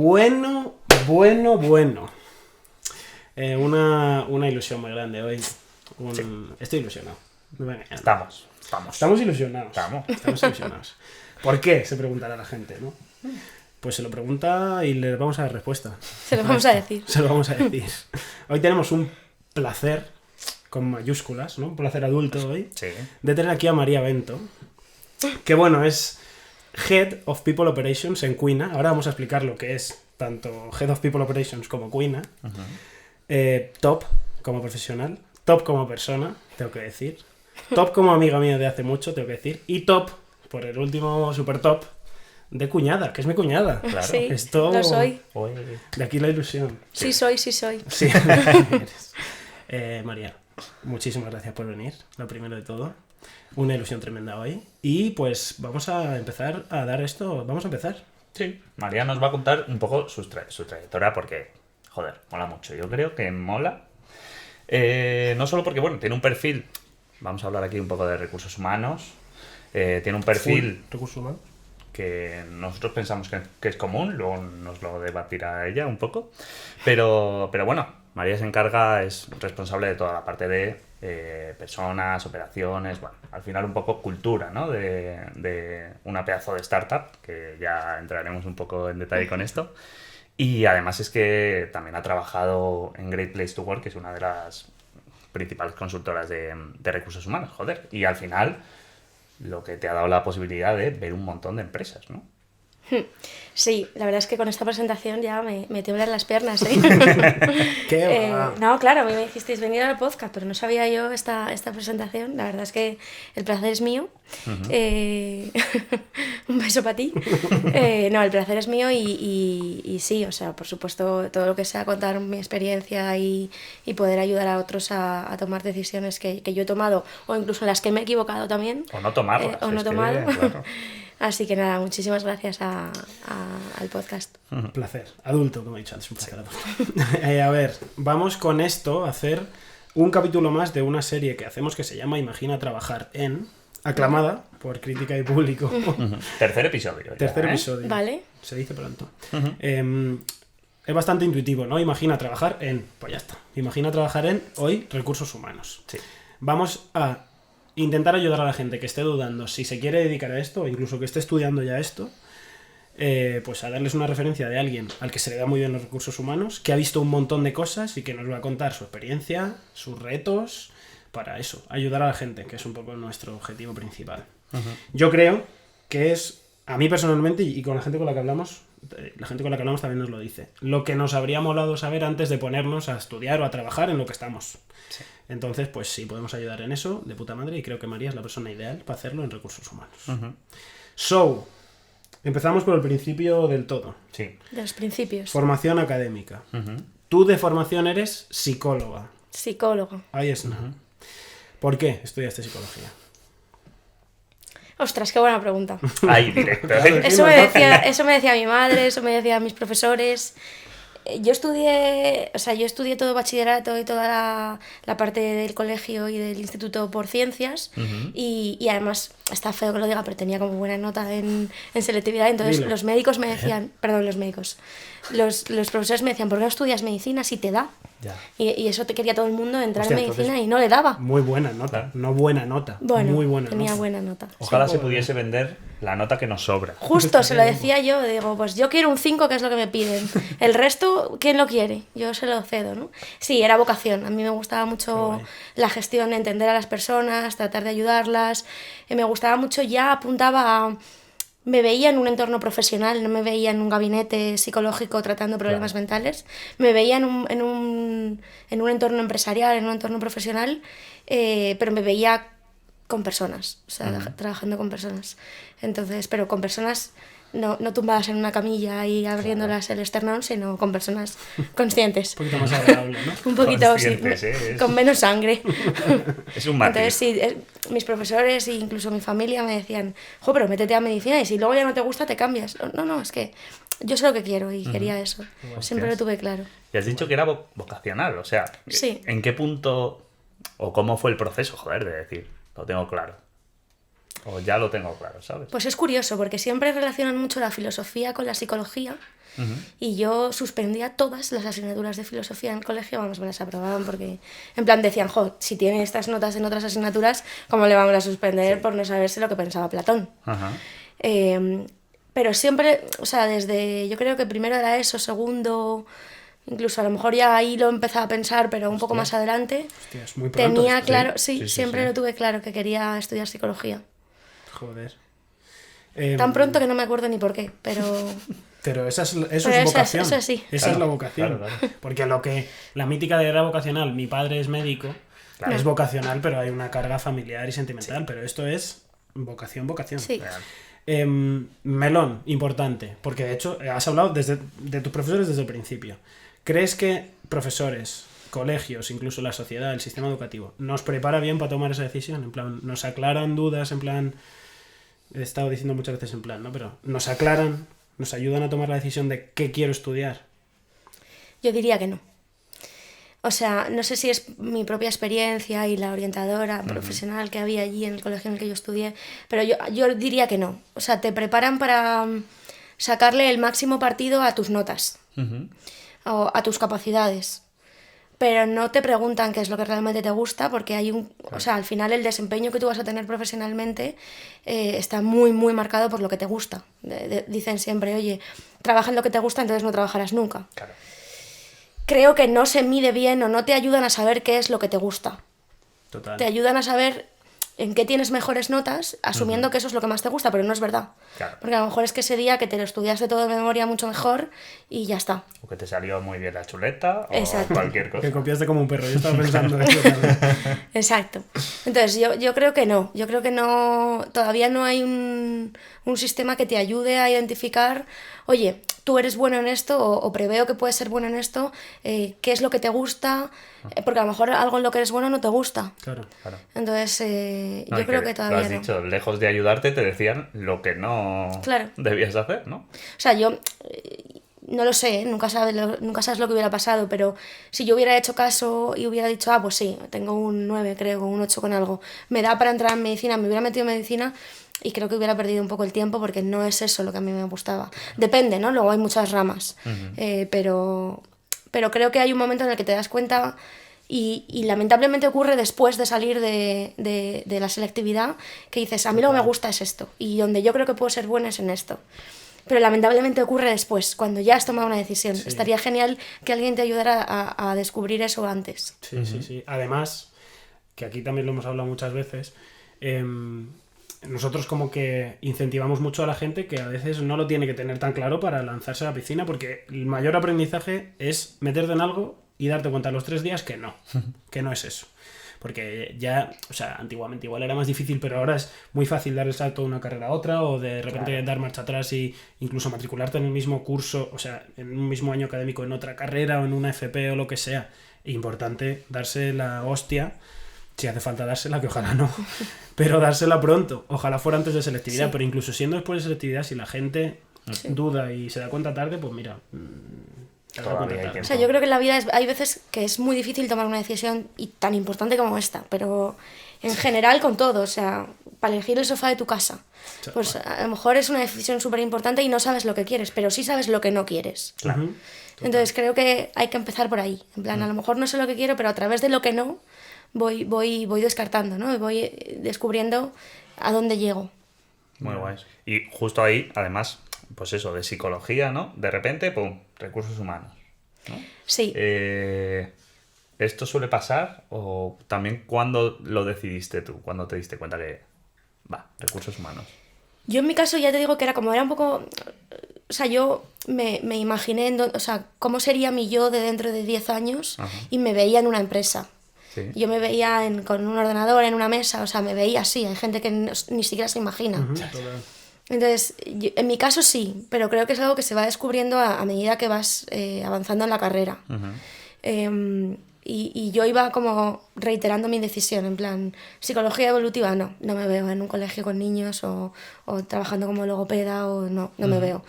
Bueno. Una ilusión muy grande hoy. Sí. Estoy ilusionado. Estamos ilusionados. Estamos ilusionados. ¿Por qué? Se preguntará la gente, ¿no? Pues se lo pregunta y le vamos a dar respuesta. Se lo vamos a decir. Se lo vamos a decir. Hoy tenemos un placer, con mayúsculas, ¿no? Un placer adulto hoy, Sí. de tener aquí a María Bento, que bueno, es Head of People Operations en Quina. Ahora vamos a explicar lo que es tanto Head of People Operations como Quina. Top como profesional, top como persona, tengo que decir. Top como amiga mía de hace mucho, tengo que decir. Y top, por el último super top, de cuñada, que es mi cuñada. Claro. Sí, Esto... lo soy. De aquí la ilusión. Sí soy. Sí, eres. María, muchísimas gracias por venir, lo primero de todo. Una ilusión tremenda hoy. Y pues vamos a empezar a dar esto. Vamos a empezar. Sí. María nos va a contar un poco su trayectoria porque, joder, mola mucho. Yo creo que mola. No solo porque, bueno, tiene un perfil. Vamos a hablar aquí un poco de recursos humanos. Tiene un perfil Recursos humanos. que nosotros pensamos que es común, luego nos lo debatirá ella un poco. Pero bueno, María se encarga, es responsable de toda la parte de personas, operaciones, bueno, al final un poco cultura, ¿no? De una pedazo de startup, que ya entraremos un poco en detalle con esto. Y además es que también ha trabajado en Great Place to Work, que es una de las principales consultoras de recursos humanos, joder. Y al final, lo que te ha dado la posibilidad de ver un montón de empresas, ¿no? Sí, la verdad es que con esta presentación ya me tiemblan las piernas, ¿eh? ¿Qué va? No, claro, a mí me dijisteis venir al podcast, pero no sabía yo esta presentación. La verdad es que el placer es mío. Un beso para ti. No, el placer es mío y sí, o sea, por supuesto, todo lo que sea contar mi experiencia y poder ayudar a otros a tomar decisiones que yo he tomado o incluso en las que me he equivocado también. O no tomarlas. O no es que, tomado. claro. Así que nada, muchísimas gracias al podcast. Un placer. Adulto, como he dicho antes, un placer adulto. A ver, vamos con esto a hacer un capítulo más de una serie que hacemos que se llama Imagina trabajar en, aclamada por crítica y público. Tercer episodio. Tercer ya, episodio. Vale. Se dice pronto. Es bastante intuitivo, ¿no? Imagina trabajar en... Pues ya está. Imagina trabajar en, hoy, recursos humanos. Sí. Vamos a intentar ayudar a la gente que esté dudando si se quiere dedicar a esto o incluso que esté estudiando ya esto, pues a darles una referencia de alguien al que se le da muy bien los recursos humanos, que ha visto un montón de cosas y que nos va a contar su experiencia, sus retos, para eso, ayudar a la gente, que es un poco nuestro objetivo principal. Yo creo que es, a mí personalmente y con la gente con la que hablamos también nos lo dice, lo que nos habría molado saber antes de ponernos a estudiar o a trabajar en lo que estamos. Sí. Entonces, pues sí, podemos ayudar en eso, de puta madre, y creo que María es la persona ideal para hacerlo en recursos humanos. So, empezamos por el principio del todo. Sí. De los principios. Formación académica. Tú de formación eres psicóloga. Psicólogo. Ahí es nada. ¿Por qué estudiaste psicología? Ostras, qué buena pregunta. Ahí, directo. Eso me decía mi madre, eso me decían mis profesores. Yo estudié todo bachillerato y toda la parte del colegio y del instituto por ciencias y además, está feo que lo diga, pero tenía como buena nota en selectividad, entonces Dilo. los médicos me decían, perdón, los profesores me decían, ¿por qué no estudias medicina si te da? Ya. Y eso te quería todo el mundo, entrar Hostia, en medicina entonces, y no le daba. Muy buena nota. Claro. No buena nota. Bueno, muy buena tenía nota. buena nota. Ojalá sí. se pudiese vender la nota que nos sobra. Justo, se lo decía yo, digo, pues yo quiero un 5, que es lo que me piden. El resto, ¿quién lo quiere? Yo se lo cedo, ¿no? Sí, era vocación. A mí me gustaba mucho la gestión, entender a las personas, tratar de ayudarlas. Me gustaba mucho, ya apuntaba a... Me veía en un entorno profesional, no me veía en un gabinete psicológico tratando problemas mentales. Me veía en un entorno empresarial, en un entorno profesional, pero me veía con personas, o sea, trabajando con personas. Entonces, pero con personas no tumbadas en una camilla y abriéndolas el esternón, sino con personas conscientes. Un poquito más agradable, ¿no? Un poquito, sí, Conscientes, con menos sangre. Es un matiz. Entonces, sí, mis profesores e incluso mi familia me decían, jo, pero métete a medicina y si luego ya no te gusta, te cambias. No, es que yo sé lo que quiero y quería eso. Siempre lo tuve claro. Y has dicho que era vocacional, o sea, Sí. ¿en qué punto o cómo fue el proceso, joder, de decir, lo tengo claro? O ya lo tengo claro, ¿sabes? Pues es curioso, porque siempre relacionan mucho la filosofía con la psicología. Y yo suspendía todas las asignaturas de filosofía en el colegio, vamos, me las aprobaban porque, en plan, decían, jo, si tiene estas notas en otras asignaturas, ¿cómo le vamos a suspender por no saberse lo que pensaba Platón? Ajá. Pero siempre, o sea, desde, yo creo que primero era eso, segundo, incluso a lo mejor ya ahí lo empezaba a pensar, pero un poco más adelante, Hostia, es muy pronto tenía esto. claro, Sí, siempre sí. lo tuve claro que quería estudiar psicología. Joder. Tan pronto que no me acuerdo ni por qué, pero... Pero eso es Pero vocación. eso sí. Esa es la vocación. Claro. Porque lo que la mítica de era vocacional, mi padre es médico, Claro. es vocacional, pero hay una carga familiar y sentimental. Pero esto es vocación. Sí. Melón, importante, porque de hecho has hablado de tus profesores desde el principio. ¿Crees que profesores, colegios, incluso la sociedad, el sistema educativo, nos prepara bien para tomar esa decisión? En plan, nos aclaran dudas, en plan... He estado diciendo muchas veces en plan, ¿no? Pero nos aclaran, nos ayudan a tomar la decisión de qué quiero estudiar. Yo diría que no. O sea, no sé si es mi propia experiencia y la orientadora profesional que había allí en el colegio en el que yo estudié, pero yo diría que no. O sea, te preparan para sacarle el máximo partido a tus notas o a tus capacidades. Pero no te preguntan qué es lo que realmente te gusta, porque hay o sea, al final el desempeño que tú vas a tener profesionalmente está muy, muy marcado por lo que te gusta. Dicen siempre, oye, trabaja en lo que te gusta, entonces no trabajarás nunca. Claro. Creo que no se mide bien o no te ayudan a saber qué es lo que te gusta. Total. Te ayudan a saber en qué tienes mejores notas, asumiendo que eso es lo que más te gusta, pero no es verdad. Claro. Porque a lo mejor es que ese día que te lo estudiaste todo de memoria mucho mejor y ya está. O que te salió muy bien la chuleta o Exacto. cualquier cosa. Que copiaste como un perro. Yo estaba pensando eso también. Exacto. Entonces, yo creo que no. Yo creo que no. Todavía no hay un sistema que te ayude a identificar, oye, tú eres bueno en esto, o preveo que puedes ser bueno en esto, qué es lo que te gusta, porque a lo mejor algo en lo que eres bueno no te gusta. Claro. Claro. Entonces, No, yo y creo que lo has todavía no. dicho, lejos de ayudarte te decían lo que no Claro. debías hacer, ¿no? O sea, yo no lo sé, ¿eh? Nunca sabes lo que hubiera pasado, pero si yo hubiera hecho caso y hubiera dicho, pues sí, tengo un 9, creo, un 8 con algo, me da para entrar en medicina, me hubiera metido en medicina y creo que hubiera perdido un poco el tiempo porque no es eso lo que a mí me gustaba. Depende, ¿no? Luego hay muchas ramas, pero creo que hay un momento en el que te das cuenta y lamentablemente ocurre después de salir de la selectividad, que dices, a mí lo que me gusta es esto y donde yo creo que puedo ser buena es en esto. Pero lamentablemente ocurre después, cuando ya has tomado una decisión. Sí. Estaría genial que alguien te ayudara a descubrir eso antes. Sí. Además, que aquí también lo hemos hablado muchas veces, nosotros como que incentivamos mucho a la gente que a veces no lo tiene que tener tan claro para lanzarse a la piscina, porque el mayor aprendizaje es meterte en algo y darte cuenta a los 3 días que no es eso. Porque ya, o sea, antiguamente igual era más difícil, pero ahora es muy fácil dar el salto de una carrera a otra, o de repente dar marcha atrás y incluso matricularte en el mismo curso, o sea, en un mismo año académico en otra carrera o en una FP o lo que sea. Importante darse la hostia, si hace falta dársela, que ojalá no, pero dársela pronto. Ojalá fuera antes de selectividad, pero incluso siendo después de selectividad, si la gente duda y se da cuenta tarde, pues mira... Todavía hay O tiempo. sea, yo creo que en la vida hay veces que es muy difícil tomar una decisión y tan importante como esta, pero en general con todo, o sea, para elegir el sofá de tu casa, pues a lo mejor es una decisión súper importante y no sabes lo que quieres, pero sí sabes lo que no quieres. Claro. Entonces creo que hay que empezar por ahí, en plan, a lo mejor no sé lo que quiero, pero a través de lo que no voy descartando, ¿no? Voy descubriendo a dónde llego. Muy guay. Y justo ahí, además, pues eso, de psicología, ¿no? De repente, pum, recursos humanos, ¿no? Sí. ¿Esto suele pasar? ¿O también cuándo lo decidiste tú? ¿Cuándo te diste cuenta que, recursos humanos? Yo en mi caso ya te digo que era como, era un poco... O sea, yo me imaginé, o sea, cómo sería mi yo de dentro de 10 años. Ajá. Y me veía en una empresa. Sí. Yo me veía con un ordenador, en una mesa, o sea, me veía así. Hay gente que ni siquiera se imagina. Entonces, en mi caso sí, pero creo que es algo que se va descubriendo a medida que vas avanzando en la carrera. Y yo iba como reiterando mi decisión, en plan, psicología evolutiva, no me veo en un colegio con niños o trabajando como logopeda, o no me veo.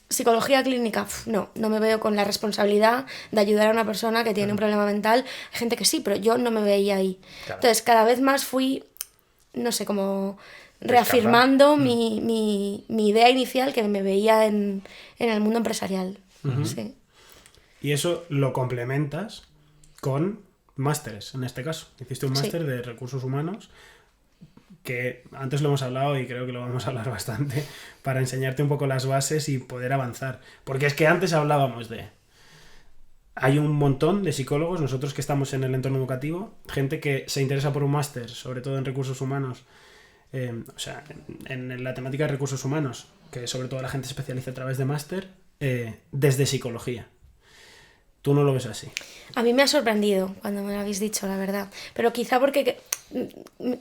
Psicología clínica, no me veo con la responsabilidad de ayudar a una persona que tiene un problema mental. Hay gente que sí, pero yo no me veía ahí. Claro. Entonces, cada vez más fui no sé, como reafirmando mi idea inicial que me veía en el mundo empresarial. Sí. Y eso lo complementas con másteres, en este caso. Hiciste un máster de recursos humanos que antes lo hemos hablado y creo que lo vamos a hablar bastante para enseñarte un poco las bases y poder avanzar. Porque es que antes hablábamos de... Hay un montón de psicólogos, nosotros que estamos en el entorno educativo, gente que se interesa por un máster, sobre todo en recursos humanos, o sea, en la temática de recursos humanos, que sobre todo la gente se especializa a través de máster, desde psicología. Tú no lo ves así. A mí me ha sorprendido cuando me lo habéis dicho, la verdad. Pero quizá porque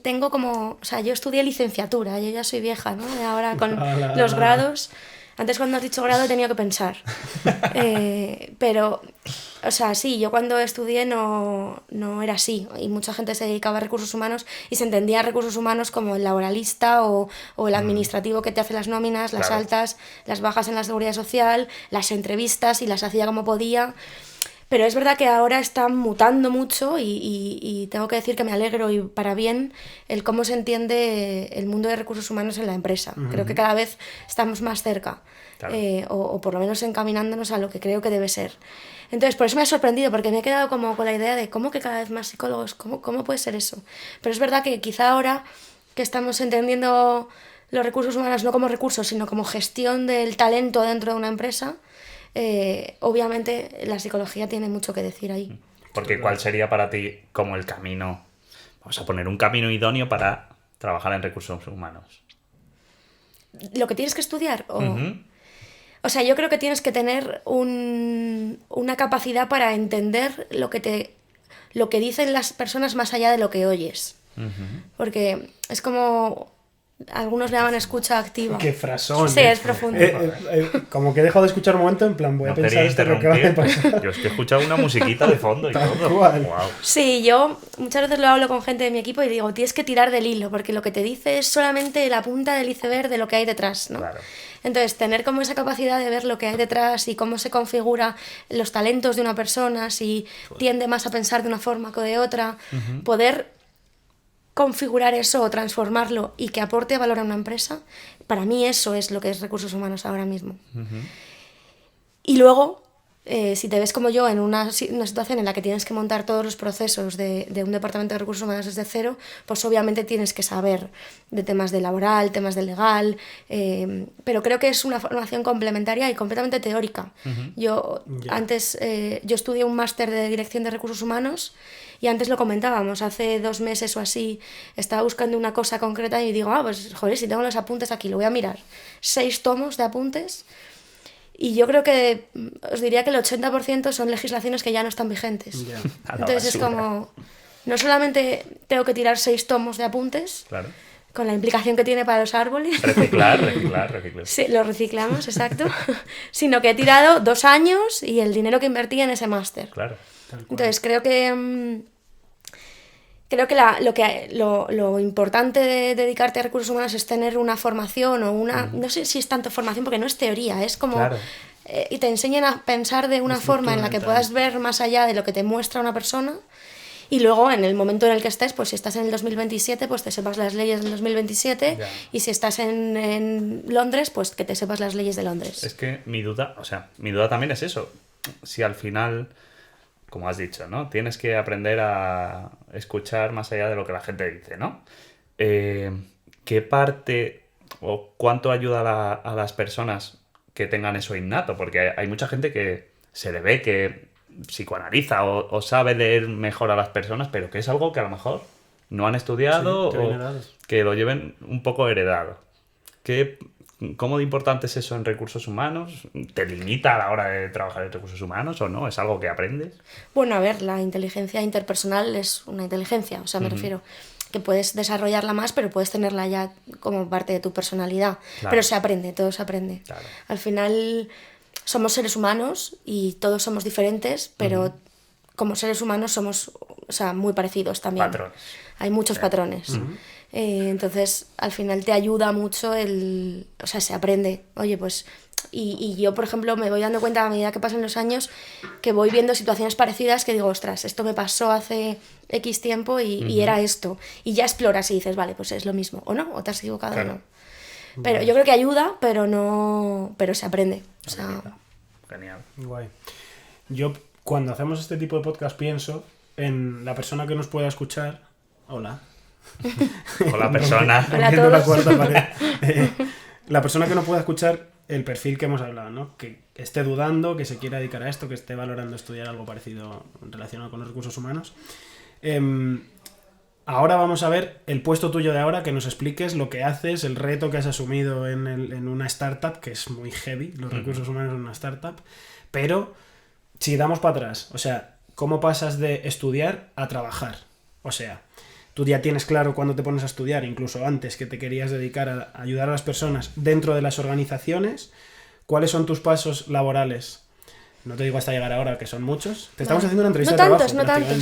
tengo como... O sea, yo estudié licenciatura, yo ya soy vieja, ¿no? Y ahora con los grados... Antes cuando has dicho grado he tenido que pensar. Pero, o sea, sí, yo cuando estudié no era así. Y mucha gente se dedicaba a recursos humanos y se entendía recursos humanos como el laboralista o el administrativo que te hace las nóminas, las altas, las bajas en la seguridad social, las entrevistas y las hacía como podía. Pero es verdad que ahora están mutando mucho y tengo que decir que me alegro y para bien el cómo se entiende el mundo de recursos humanos en la empresa. Creo que cada vez estamos más cerca, o por lo menos encaminándonos a lo que creo que debe ser. Entonces, por eso me ha sorprendido, porque me he quedado como con la idea de cómo que cada vez más psicólogos, cómo puede ser eso. Pero es verdad que quizá ahora que estamos entendiendo los recursos humanos no como recursos, sino como gestión del talento dentro de una empresa, obviamente la psicología tiene mucho que decir ahí. Porque ¿cuál sería para ti como el camino? Vamos a poner un camino idóneo para trabajar en recursos humanos. ¿Lo que tienes que estudiar? O sea, yo creo que tienes que tener una capacidad para entender lo que dicen las personas más allá de lo que oyes. Porque es como... Algunos le llaman escucha activa. ¡Qué frasón! Sí, es profundo. Como que he dejado de escuchar un momento, en plan, voy a pensar esto lo que va a pasar. Yo es que he escuchado una musiquita de fondo y Tal todo. cual. Wow. Sí, yo muchas veces lo hablo con gente de mi equipo y digo, tienes que tirar del hilo, porque lo que te dice es solamente la punta del iceberg de lo que hay detrás, ¿no? Claro. Entonces, tener como esa capacidad de ver lo que hay detrás y cómo se configura los talentos de una persona, si tiende más a pensar de una forma que de otra, poder configurar eso o transformarlo y que aporte valor a una empresa, para mí eso es lo que es recursos humanos ahora mismo. Y luego, si te ves como yo en una situación en la que tienes que montar todos los procesos de un departamento de recursos humanos desde cero, pues obviamente tienes que saber de temas de laboral, temas de legal, pero creo que es una formación complementaria y completamente teórica. Yo antes, yo estudié un máster de dirección de recursos humanos y antes lo comentábamos, hace 2 meses o así, estaba buscando una cosa concreta y digo, pues joder, si tengo los apuntes aquí, lo voy a mirar. 6 tomos de apuntes. Y yo creo que os diría que el 80% son legislaciones que ya no están vigentes. Yeah. Entonces es como, no solamente tengo que tirar 6 tomos de apuntes, Claro. con la implicación que tiene para los árboles. Reciclar. Sí, lo reciclamos, exacto. Sino que he tirado 2 años y el dinero que invertí en ese máster. Claro. Entonces creo que lo importante de dedicarte a recursos humanos es tener una formación o una... No sé si es tanto formación porque no es teoría, es como... Claro. Y te enseñan a pensar de una forma en la que puedas ver más allá de lo que te muestra una persona y luego en el momento en el que estés, pues si estás en el 2027, pues te sepas las leyes del 2027 y si estás en Londres, pues que te sepas las leyes de Londres. Es que mi duda también es eso. Si al final... Como has dicho, ¿no? Tienes que aprender a escuchar más allá de lo que la gente dice, ¿no? ¿Qué parte o cuánto ayuda a las personas que tengan eso innato? Porque hay mucha gente que se le ve que psicoanaliza o sabe leer mejor a las personas, pero que es algo que a lo mejor no han estudiado o que lo lleven un poco heredado. ¿Cómo de importante es eso en recursos humanos? ¿Te limita a la hora de trabajar en recursos humanos o no? ¿Es algo que aprendes? Bueno, a ver, la inteligencia interpersonal es una inteligencia, o sea, me refiero que puedes desarrollarla más, pero puedes tenerla ya como parte de tu personalidad. Claro. Pero se aprende, todo se aprende. Claro. Al final somos seres humanos y todos somos diferentes, pero como seres humanos somos, o sea, muy parecidos también. Patrones. Hay muchos patrones. Entonces, al final te ayuda mucho o sea, se aprende. Oye, pues Y yo, por ejemplo, me voy dando cuenta a medida que pasan los años que voy viendo situaciones parecidas que digo, ostras, esto me pasó hace X tiempo y era esto. Y ya exploras y dices, vale, pues es lo mismo, o no, o te has equivocado o no. Pero yo creo que ayuda, pero se aprende. O sea... Genial. Guay. Yo, cuando hacemos este tipo de podcast, pienso en la persona que nos pueda escuchar. Hola. Hola, persona. Hola a Rompiendo la todos. cuarta pared. La persona que no pueda escuchar el perfil que hemos hablado, ¿no? Que esté dudando, que se quiera dedicar a esto, que esté valorando estudiar algo parecido relacionado con los recursos humanos. Ahora vamos a ver el puesto tuyo de ahora, que nos expliques lo que haces, el reto que has asumido en una startup, que es muy heavy, los recursos humanos en una startup. Pero si damos para atrás, o sea, ¿cómo pasas de estudiar a trabajar? O sea, tú ya tienes claro cuando te pones a estudiar, incluso antes, que te querías dedicar a ayudar a las personas dentro de las organizaciones. ¿Cuáles son tus pasos laborales? No te digo hasta llegar ahora, que son muchos. Te estamos haciendo una entrevista de trabajo.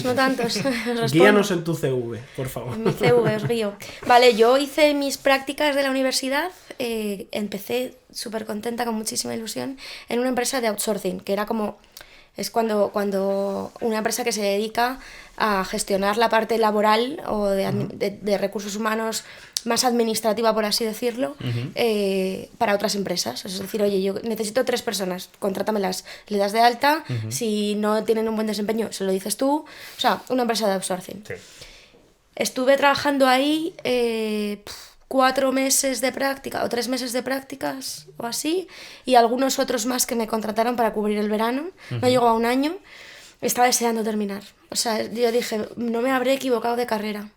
No tantos. Os Guíanos en tu CV, por favor. En mi CV os guío. Vale, yo hice mis prácticas de la universidad, empecé súper contenta, con muchísima ilusión, en una empresa de outsourcing, que era como... Es cuando una empresa que se dedica a gestionar la parte laboral o de recursos humanos más administrativa, por así decirlo, para otras empresas. Es decir, oye, yo necesito 3 personas, contrátamelas, le das de alta, si no tienen un buen desempeño, se lo dices tú. O sea, una empresa de outsourcing. Sí. Estuve trabajando ahí 4 meses de práctica o 3 meses de prácticas o así, y algunos otros más que me contrataron para cubrir el verano. No llegó a un año. Estaba deseando terminar. O sea, yo dije, no me habré equivocado de carrera.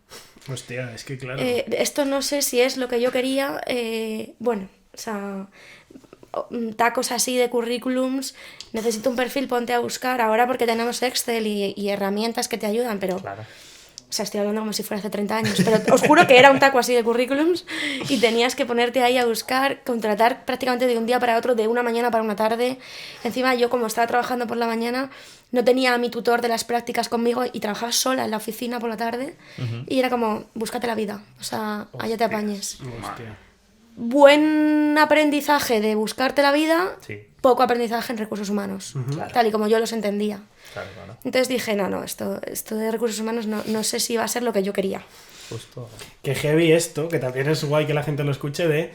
Hostia, es que claro. Esto no sé si es lo que yo quería. Bueno, o sea, tacos así de currículums. Necesito un perfil, ponte a buscar. Ahora porque tenemos Excel y herramientas que te ayudan, pero... Claro. O sea, estoy hablando como si fuera hace 30 años, pero os juro que era un taco así de currículums y tenías que ponerte ahí a buscar, contratar prácticamente de un día para otro, de una mañana para una tarde. Encima yo, como estaba trabajando por la mañana, no tenía a mi tutor de las prácticas conmigo y trabajaba sola en la oficina por la tarde y era como, búscate la vida, o sea, allá te apañes. Hostia. Buen aprendizaje de buscarte la vida, Sí. poco aprendizaje en recursos humanos, Claro. tal y como yo los entendía. Claro. Entonces dije, no, esto de recursos humanos no sé si va a ser lo que yo quería. Justo. Que heavy esto, que también es guay que la gente lo escuche de...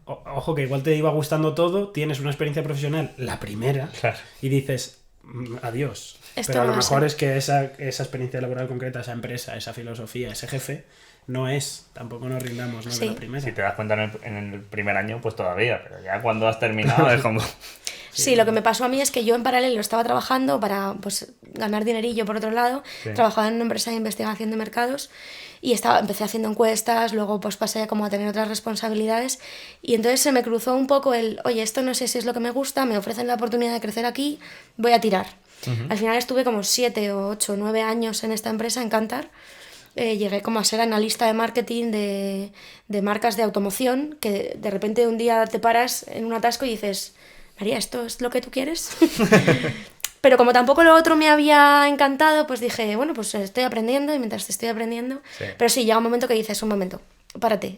Ojo, que igual te iba gustando todo, tienes una experiencia profesional, la primera, Claro. y dices, adiós. Esto Pero a no lo va a mejor ser. es que esa experiencia laboral concreta, esa empresa, esa filosofía, ese jefe, no es. Tampoco nos rindamos, ¿no? Sí. De la primera. Si te das cuenta en el primer año, pues todavía, pero ya cuando has terminado es como... Sí, lo que me pasó a mí es que yo en paralelo estaba trabajando para pues, ganar dinerillo por otro lado. Sí. Trabajaba en una empresa de investigación de mercados y empecé haciendo encuestas, luego pues pasé como a tener otras responsabilidades y entonces se me cruzó un poco oye, esto no sé si es lo que me gusta, me ofrecen la oportunidad de crecer aquí, voy a tirar. Al final estuve como 7 o 8 o 9 años en esta empresa, en Kantar. Llegué como a ser analista de marketing de marcas de automoción, que de repente un día te paras en un atasco y dices... María, ¿esto es lo que tú quieres? Pero como tampoco lo otro me había encantado, pues dije, bueno, pues estoy aprendiendo y mientras estoy aprendiendo... Sí. Pero sí, llega un momento que dices, un momento, párate,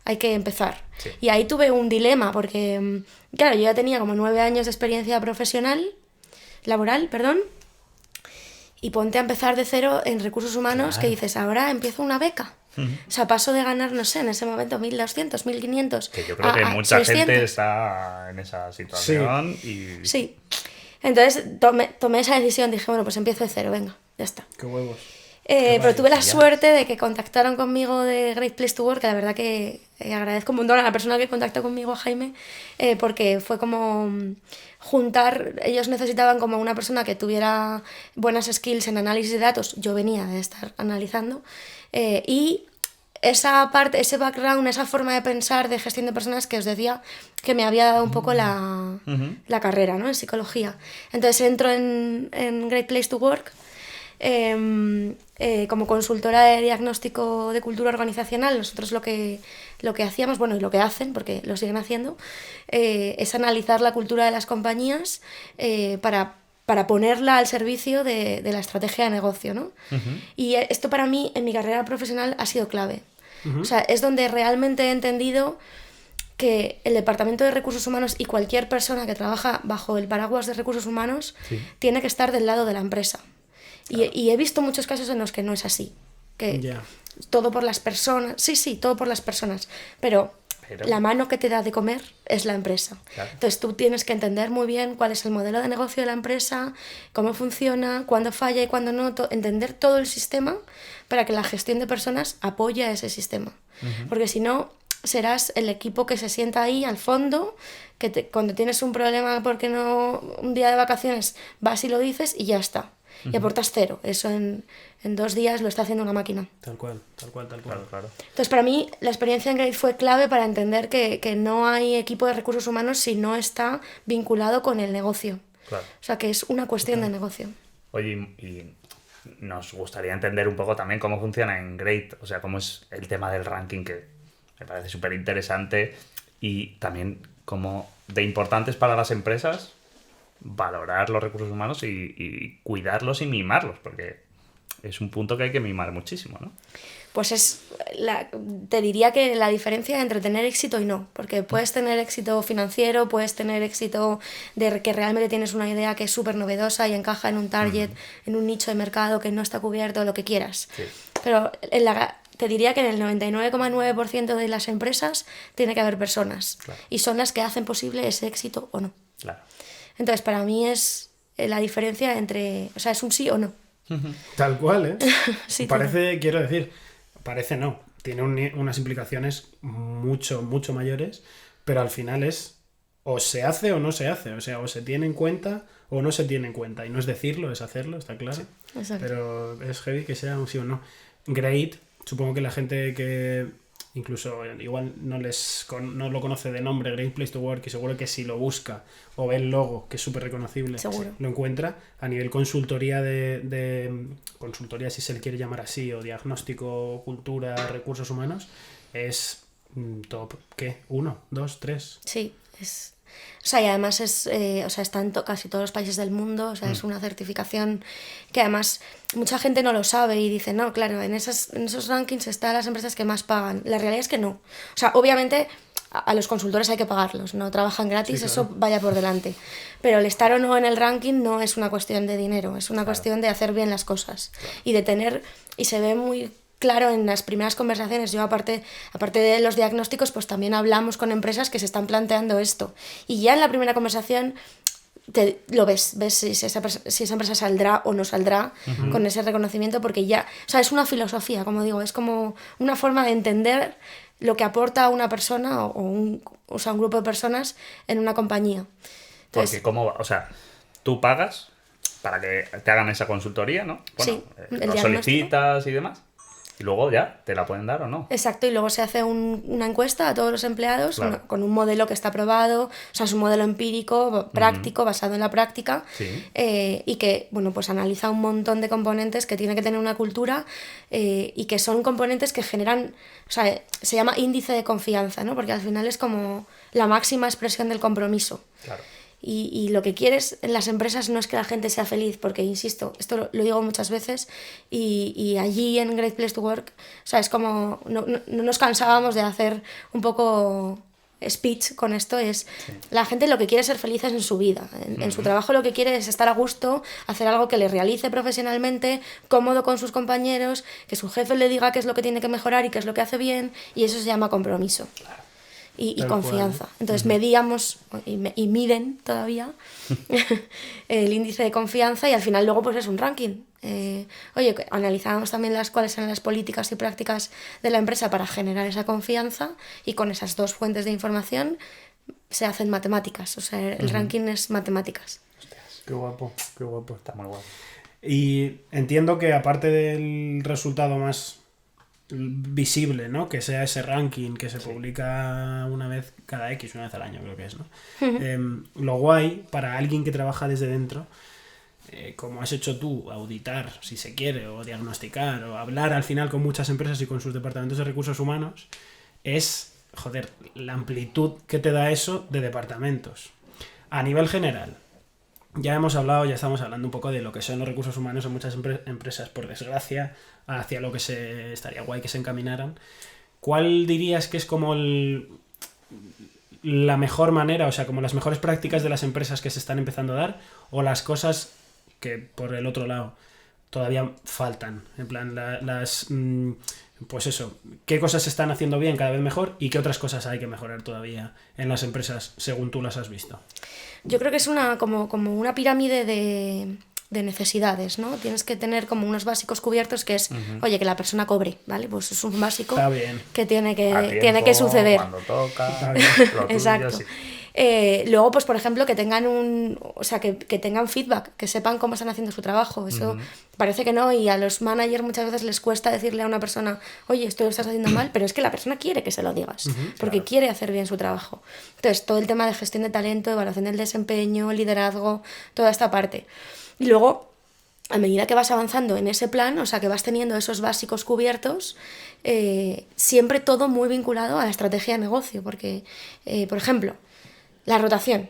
hay que empezar. Sí. Y ahí tuve un dilema porque, claro, yo ya tenía como 9 años de experiencia laboral, y ponte a empezar de cero en recursos humanos, que dices, ahora empiezo una beca. O sea, paso de ganar, no sé, en ese momento 1.200, 1.500. Que yo creo que mucha 600. gente está en esa situación y... Sí. Entonces tomé esa decisión, dije, bueno, pues empiezo de cero, venga, ya está. Qué huevos. Pero tuve la valentía. suerte de que contactaron conmigo de Great Place to Work, que la verdad que agradezco un montón a la persona que contactó conmigo, Jaime, porque fue como juntar, ellos necesitaban como una persona que tuviera buenas skills en análisis de datos, yo venía de estar analizando, y esa parte, ese background, esa forma de pensar de gestión de personas que os decía que me había dado un poco la carrera, ¿no? En psicología. Entonces entro en Great Place to Work como consultora de diagnóstico de cultura organizacional. Nosotros lo que hacíamos, bueno, y lo que hacen, porque lo siguen haciendo, es analizar la cultura de las compañías para ponerla al servicio de la estrategia de negocio, ¿no? Y esto para mí, en mi carrera profesional, ha sido clave. O sea, es donde realmente he entendido que el Departamento de Recursos Humanos y cualquier persona que trabaja bajo el paraguas de recursos humanos tiene que estar del lado de la empresa. Claro. Y he visto muchos casos en los que no es así. Que todo por las personas, sí, todo por las personas, pero la mano que te da de comer es la empresa. Claro. Entonces tú tienes que entender muy bien cuál es el modelo de negocio de la empresa, cómo funciona, cuándo falla y cuándo no, entender todo el sistema para que la gestión de personas apoye a ese sistema. Porque si no, serás el equipo que se sienta ahí al fondo, que cuando tienes un problema porque no, un día de vacaciones vas y lo dices y ya está. Y aportas 0. Eso en 2 días lo está haciendo una máquina. Tal cual. Claro. Entonces, para mí, la experiencia en Grade fue clave para entender que no hay equipo de recursos humanos si no está vinculado con el negocio. Claro. O sea, que es una cuestión de negocio. Oye, y nos gustaría entender un poco también cómo funciona en Grade, o sea, cómo es el tema del ranking, que me parece súper interesante, y también cómo de importantes para las empresas valorar los recursos humanos y cuidarlos y mimarlos, porque es un punto que hay que mimar muchísimo, ¿no? Pues te diría que la diferencia entre tener éxito y no, porque puedes tener éxito financiero, puedes tener éxito de que realmente tienes una idea que es súper novedosa y encaja en un target, en un nicho de mercado que no está cubierto, lo que quieras. Sí. Pero te diría que en el 99,9% de las empresas tiene que haber personas, claro, y son las que hacen posible ese éxito o no. Claro. Entonces, para mí es la diferencia entre... O sea, es un sí o no. Tal cual, ¿eh? Sí, parece, quiero decir, parece no. Tiene unas implicaciones mucho mayores, pero al final es o se hace o no se hace. O sea, o se tiene en cuenta o no se tiene en cuenta. Y no es decirlo, es hacerlo, está claro. Sí. Exacto. Pero es heavy que sea un sí o no. Great, supongo que la gente que... incluso igual no lo conoce de nombre, Great Place to Work, y seguro que si lo busca o ve el logo, que es súper reconocible, seguro lo encuentra. A nivel consultoría consultoría, si se le quiere llamar así, o diagnóstico, cultura, recursos humanos, es top, ¿qué? 1, 2, 3. Sí, es... O sea, y además está en casi todos los países del mundo, o sea, es una certificación que además mucha gente no lo sabe y dice, no, claro, en esos rankings están las empresas que más pagan. La realidad es que no. O sea, obviamente a los consultores hay que pagarlos, no trabajan gratis, sí, claro, eso vaya por delante. Pero el estar o no en el ranking no es una cuestión de dinero, es una cuestión de hacer bien las cosas y de tener, y se ve muy claro en las primeras conversaciones. Yo aparte de los diagnósticos, pues también hablamos con empresas que se están planteando esto. Y ya en la primera conversación lo ves si esa empresa saldrá o no saldrá con ese reconocimiento, porque ya, o sea, es una filosofía, como digo, es como una forma de entender lo que aporta una persona o un grupo de personas en una compañía. Entonces, porque o sea, tú pagas para que te hagan esa consultoría, ¿no? Bueno, sí, lo solicitas y demás. Y luego ya, ¿te la pueden dar o no? Exacto, y luego se hace una encuesta a todos los empleados, claro, con un modelo que está aprobado, o sea, es un modelo empírico, práctico, basado en la práctica, sí, y que, bueno, pues analiza un montón de componentes que tiene que tener una cultura, y que son componentes que generan, o sea, se llama índice de confianza, ¿no? Porque al final es como la máxima expresión del compromiso. Claro. Y lo que quieres en las empresas no es que la gente sea feliz, porque, insisto, esto lo digo muchas veces, y allí en Great Place to Work, o sea, es como, no nos cansábamos de hacer un poco speech con esto, sí, la gente lo que quiere es ser feliz en su vida, en su trabajo lo que quiere es estar a gusto, hacer algo que le realice profesionalmente, cómodo con sus compañeros, que su jefe le diga qué es lo que tiene que mejorar y qué es lo que hace bien, y eso se llama compromiso. Claro. Y confianza. Entonces medíamos y miden todavía el índice de confianza, y al final luego pues es un ranking. Analizamos también cuáles eran las políticas y prácticas de la empresa para generar esa confianza, y con esas dos fuentes de información se hacen matemáticas. O sea, el ranking es matemáticas. Hostias, qué guapo. Está muy guapo. Y entiendo que aparte del resultado más visible, ¿no? Que sea ese ranking que se publica una vez cada una vez al año, creo que es, ¿no? Lo guay para alguien que trabaja desde dentro, como has hecho tú, auditar, si se quiere, o diagnosticar, o hablar al final con muchas empresas y con sus departamentos de recursos humanos, es, joder, la amplitud que te da eso de departamentos. A nivel general, ya estamos hablando un poco de lo que son los recursos humanos en muchas empresas, por desgracia, hacia lo que estaría guay que se encaminaran. ¿Cuál dirías que es como la mejor manera, o sea, como las mejores prácticas de las empresas que se están empezando a dar, o las cosas que por el otro lado todavía faltan. En plan, pues eso, qué cosas se están haciendo bien cada vez mejor y qué otras cosas hay que mejorar todavía en las empresas según tú las has visto. Yo creo que es como una pirámide de necesidades, ¿no? Tienes que tener como unos básicos cubiertos que es, oye, que la persona cobre, ¿vale? Pues es un básico que tiene que suceder. Cuando toca, lo tuyo, exacto. sí. Luego, pues por ejemplo, que tengan que tengan feedback, que sepan cómo están haciendo su trabajo. Eso parece que no, y a los managers muchas veces les cuesta decirle a una persona, oye, esto lo estás haciendo mal, pero es que la persona quiere que se lo digas, porque quiere hacer bien su trabajo. Entonces, todo el tema de gestión de talento, evaluación del desempeño, liderazgo, toda esta parte. Y luego, a medida que vas avanzando en ese plan, o sea, que vas teniendo esos básicos cubiertos, siempre todo muy vinculado a la estrategia de negocio, porque, por ejemplo, la rotación,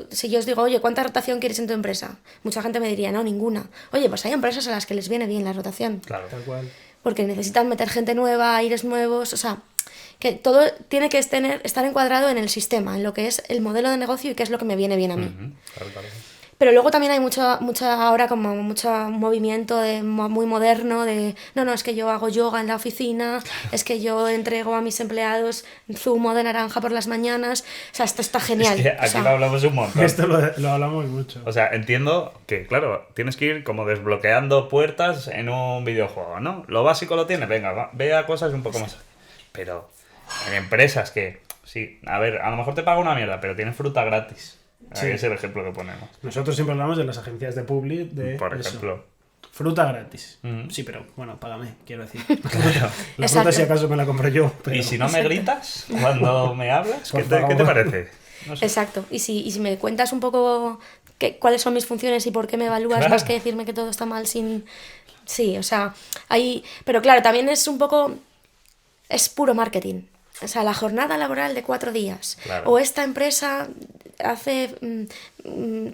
si yo os digo, oye, ¿cuánta rotación quieres en tu empresa? Mucha gente me diría, no, ninguna. Oye, pues hay empresas a las que les viene bien la rotación. Claro. Tal cual. Porque necesitan meter gente nueva, aires nuevos, o sea, que todo tiene que estar encuadrado en el sistema, en lo que es el modelo de negocio y qué es lo que me viene bien a mí. Claro. Pero luego también hay mucho ahora como mucho movimiento muy moderno de no, es que yo hago yoga en la oficina, es que yo entrego a mis empleados zumo de naranja por las mañanas, o sea, esto está genial. Es que aquí lo hablamos un montón. Esto lo hablamos mucho. O sea, entiendo que, claro, tienes que ir como desbloqueando puertas en un videojuego, ¿no? Lo básico lo tienes, venga, vea cosas un poco más. Pero en empresas que, sí, a ver, a lo mejor te paga una mierda, pero tienes fruta gratis. Sí. Es el ejemplo que ponemos. Nosotros siempre hablamos de las agencias de public, Por ejemplo. Eso. Fruta gratis. Sí, pero bueno, págame, quiero decir. Claro. La fruta si acaso me la compro yo. Pero... Y si no me gritas cuando me hablas, ¿qué te parece? No sé. Exacto. Y si me cuentas un poco cuáles son mis funciones y por qué me evalúas más que decirme que todo está mal sin... Sí, o sea, hay... Pero claro, también es un poco... Es puro marketing. O sea, la jornada laboral de 4 días. Claro. O esta empresa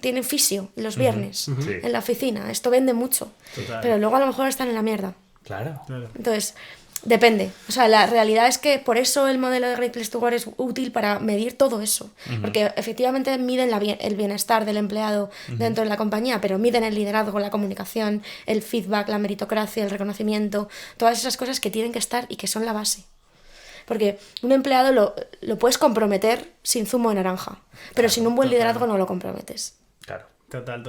tiene fisio los viernes Sí. en la oficina. Esto vende mucho. Total. Pero luego a lo mejor están en la mierda. Claro. Entonces, depende. O sea, la realidad es que por eso el modelo de Great Place to Work es útil para medir todo eso. Porque efectivamente miden el bienestar del empleado dentro de la compañía, pero miden el liderazgo, la comunicación, el feedback, la meritocracia, el reconocimiento, todas esas cosas que tienen que estar y que son la base. Porque un empleado lo puedes comprometer sin zumo de naranja, pero sin un buen liderazgo no lo comprometes. Claro. Total.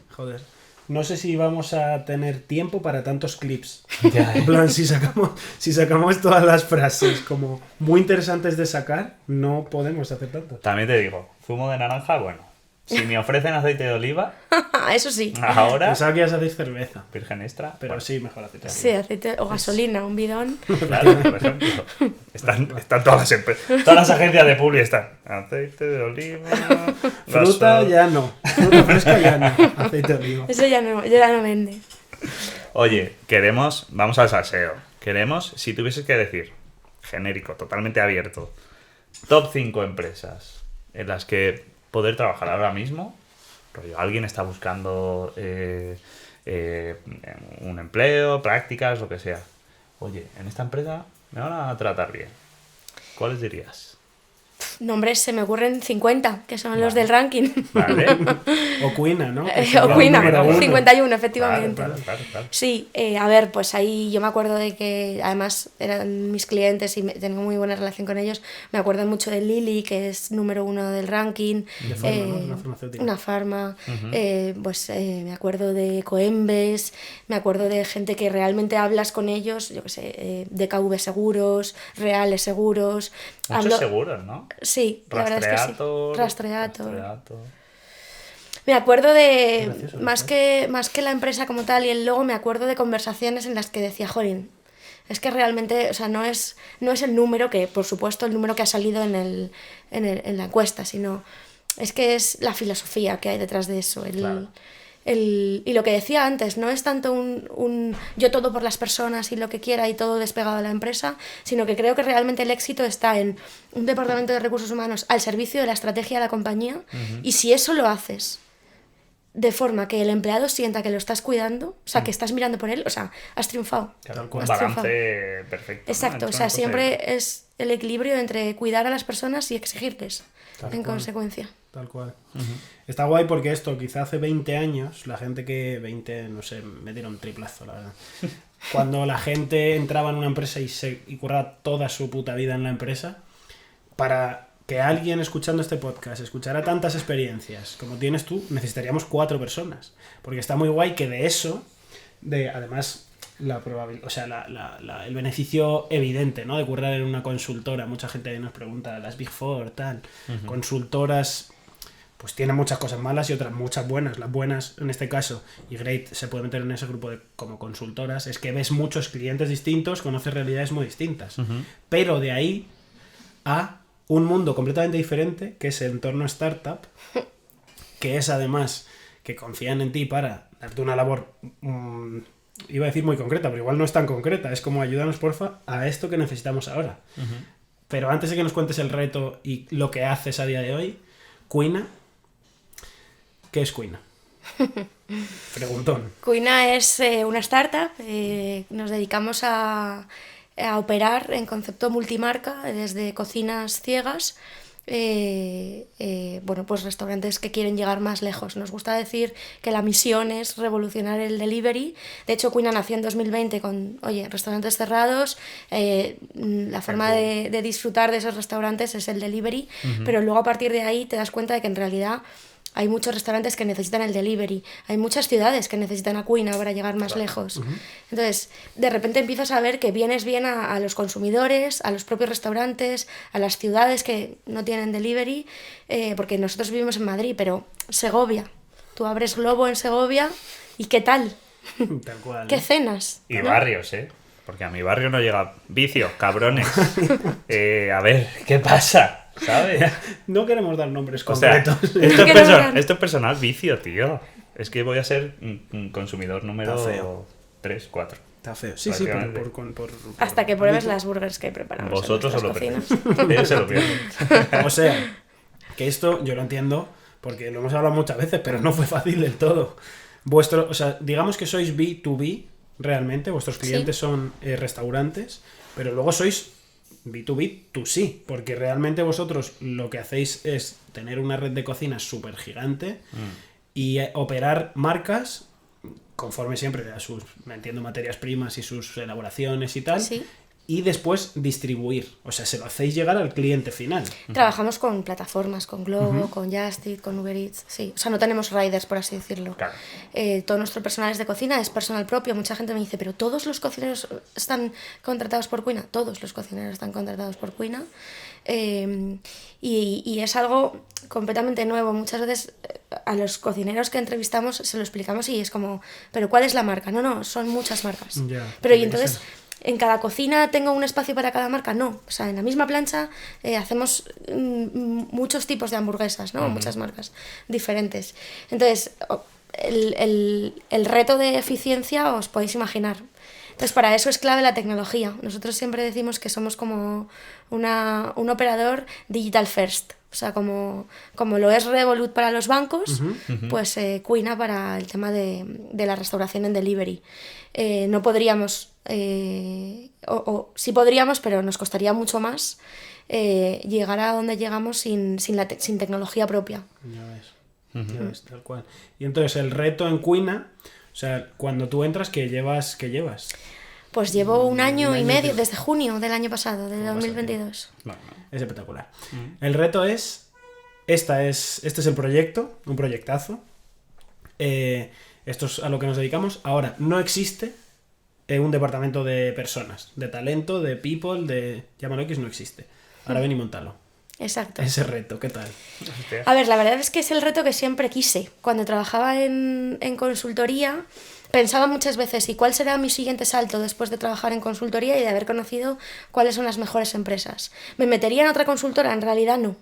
Joder. No sé si vamos a tener tiempo para tantos clips. Ya. En plan, si sacamos todas las frases como muy interesantes de sacar, no podemos hacer tanto. También te digo, zumo de naranja, bueno. Si me ofrecen aceite de oliva, Eso sí. ahora, Pensaba que ibas a decir cerveza, virgen extra. pero bueno, sí, mejor aceite. Sí, aceite o gasolina, un bidón. Claro, por ejemplo. Están todas las agencias de publi están. Aceite de oliva. Fruta ya no. Fruta fresca ya no. Aceite de oliva. Eso ya no vende. Oye, vamos al salseo. Si tuvieses que decir, genérico, totalmente abierto, top 5 empresas en las que poder trabajar ahora mismo, rollo, alguien está buscando un empleo, prácticas, lo que sea. Oye, en esta empresa me van a tratar bien. ¿Cuáles dirías? Nombres se me ocurren 50, que son los del ranking. Vale. O Cuina, ¿no? O Cuina, número uno. 51, efectivamente. Claro. Sí, a ver, pues ahí yo me acuerdo de que además eran mis clientes y tengo muy buena relación con ellos. Me acuerdo mucho de Lilly, que es número 1 del ranking. De farma, ¿no? Una farmacéutica. Una farma. Me acuerdo de Coembes, me acuerdo de gente que realmente hablas con ellos, yo qué sé, DKV Seguros, Reales Seguros. Muchos seguros, ¿no? Sí, la verdad es que sí. Rastreator. Me acuerdo de, Gracioso, más que la empresa como tal y el logo, me acuerdo de conversaciones en las que decía, jolín, es que realmente, o sea, no es el número que, por supuesto, el número que ha salido en la encuesta, sino es que es la filosofía que hay detrás de eso. Claro. Y lo que decía antes, no es tanto un yo todo por las personas y lo que quiera y todo despegado de la empresa, sino que creo que realmente el éxito está en un departamento de recursos humanos al servicio de la estrategia de la compañía, y si eso lo haces de forma que el empleado sienta que lo estás cuidando, o sea, que estás mirando por él, o sea, has triunfado. Claro, cual. un balance perfecto, ¿no? Exacto, o Entre sea, una cosa siempre es el equilibrio entre cuidar a las personas y exigirles Tal en cual. consecuencia. Tal cual. Está guay porque esto, quizá hace 20 años, la gente que 20, no sé, me dieron triplazo, la verdad. Cuando la gente entraba en una empresa y curraba toda su puta vida en la empresa, para que alguien escuchando este podcast escuchara tantas experiencias como tienes tú, necesitaríamos 4 personas. Porque está muy guay que de eso, además, la probabilidad, o sea, el beneficio evidente, ¿no? De currar en una consultora. Mucha gente nos pregunta, las Big Four, tal. Consultoras, pues tienen muchas cosas malas y otras muchas buenas. Las buenas, en este caso, y Great se puede meter en ese grupo como consultoras, es que ves muchos clientes distintos, conoces realidades muy distintas. Pero de ahí a un mundo completamente diferente, que es el entorno startup, que es además que confían en ti para darte una labor, iba a decir muy concreta, pero igual no es tan concreta, es como ayúdanos porfa a esto que necesitamos ahora. Pero antes de que nos cuentes el reto y lo que haces a día de hoy, Cuina, ¿qué es Cuina? Preguntón. Cuina es una startup, nos dedicamos a operar en concepto multimarca desde cocinas ciegas, bueno, pues restaurantes que quieren llegar más lejos. Nos gusta decir que la misión es revolucionar el delivery. De hecho, Cuina nació en 2020 con, restaurantes cerrados, la forma de disfrutar de esos restaurantes es el delivery, pero luego a partir de ahí te das cuenta de que en realidad hay muchos restaurantes que necesitan el delivery, hay muchas ciudades que necesitan a Cuina para llegar más lejos. Entonces, de repente empiezas a ver que vienes bien a los consumidores, a los propios restaurantes, a las ciudades que no tienen delivery, porque nosotros vivimos en Madrid, pero Segovia, tú abres Globo en Segovia y ¿qué tal? Tal cual. ¿Qué cenas? Y ¿no? barrios, porque a mi barrio no llega vicio, cabrones. A ver, ¿qué pasa? ¿Sabes? No queremos dar nombres O sea, concretos. esto es personal vicio, tío. Es que voy a ser un consumidor número Está feo. 3, 4. Está feo. Sí, sí, por Hasta que pruebes las burgers que preparamos. Vosotros en os lo nuestras perdéis. cocinas. Ellos se lo pierden. O sea, que esto yo lo entiendo porque lo hemos hablado muchas veces, pero no fue fácil del todo. O sea, digamos que sois B2B realmente, vuestros clientes son restaurantes, pero luego sois B2B2C, porque realmente vosotros lo que hacéis es tener una red de cocinas súper gigante y operar marcas conforme siempre a sus, me entiendo, materias primas y sus elaboraciones y tal, Sí. y después distribuir, o sea, se lo hacéis llegar al cliente final. Trabajamos con plataformas, con Globo, con Just Eat, con Uber Eats, sí. O sea, no tenemos riders, por así decirlo. Claro. Todo nuestro personal es de cocina, es personal propio. Mucha gente me dice, ¿pero todos los cocineros están contratados por Cuina? Todos los cocineros están contratados por Cuina. Y es algo completamente nuevo. Muchas veces a los cocineros que entrevistamos se lo explicamos y es como, ¿pero cuál es la marca? No, son muchas marcas. Ya, Pero y tiene que entonces... ser. ¿En cada cocina tengo un espacio para cada marca? No. O sea, en la misma plancha hacemos muchos tipos de hamburguesas, ¿no? Muchas marcas diferentes. Entonces, el reto de eficiencia os podéis imaginar. Entonces, para eso es clave la tecnología. Nosotros siempre decimos que somos como un operador digital first. O sea, como lo es Revolut para los bancos, pues Cuina para el tema de la restauración en delivery. No podríamos, sí podríamos, pero nos costaría mucho más llegar a donde llegamos sin tecnología propia. Ya ves, tal cual. Y entonces el reto en Cuina, o sea, cuando tú entras, ¿qué llevas? Pues llevo un año y medio, desde junio del año pasado, de 2022. Es espectacular. El reto es, este es el proyecto, un proyectazo. Esto es a lo que nos dedicamos. Ahora, no existe un departamento de personas, de talento, de people, llámalo X, no existe. Ahora ven y montalo. Exacto. Ese reto, ¿qué tal? A ver, la verdad es que es el reto que siempre quise. Cuando trabajaba en consultoría, pensaba muchas veces, ¿y cuál será mi siguiente salto después de trabajar en consultoría y de haber conocido cuáles son las mejores empresas? ¿Me metería en otra consultora? En realidad no.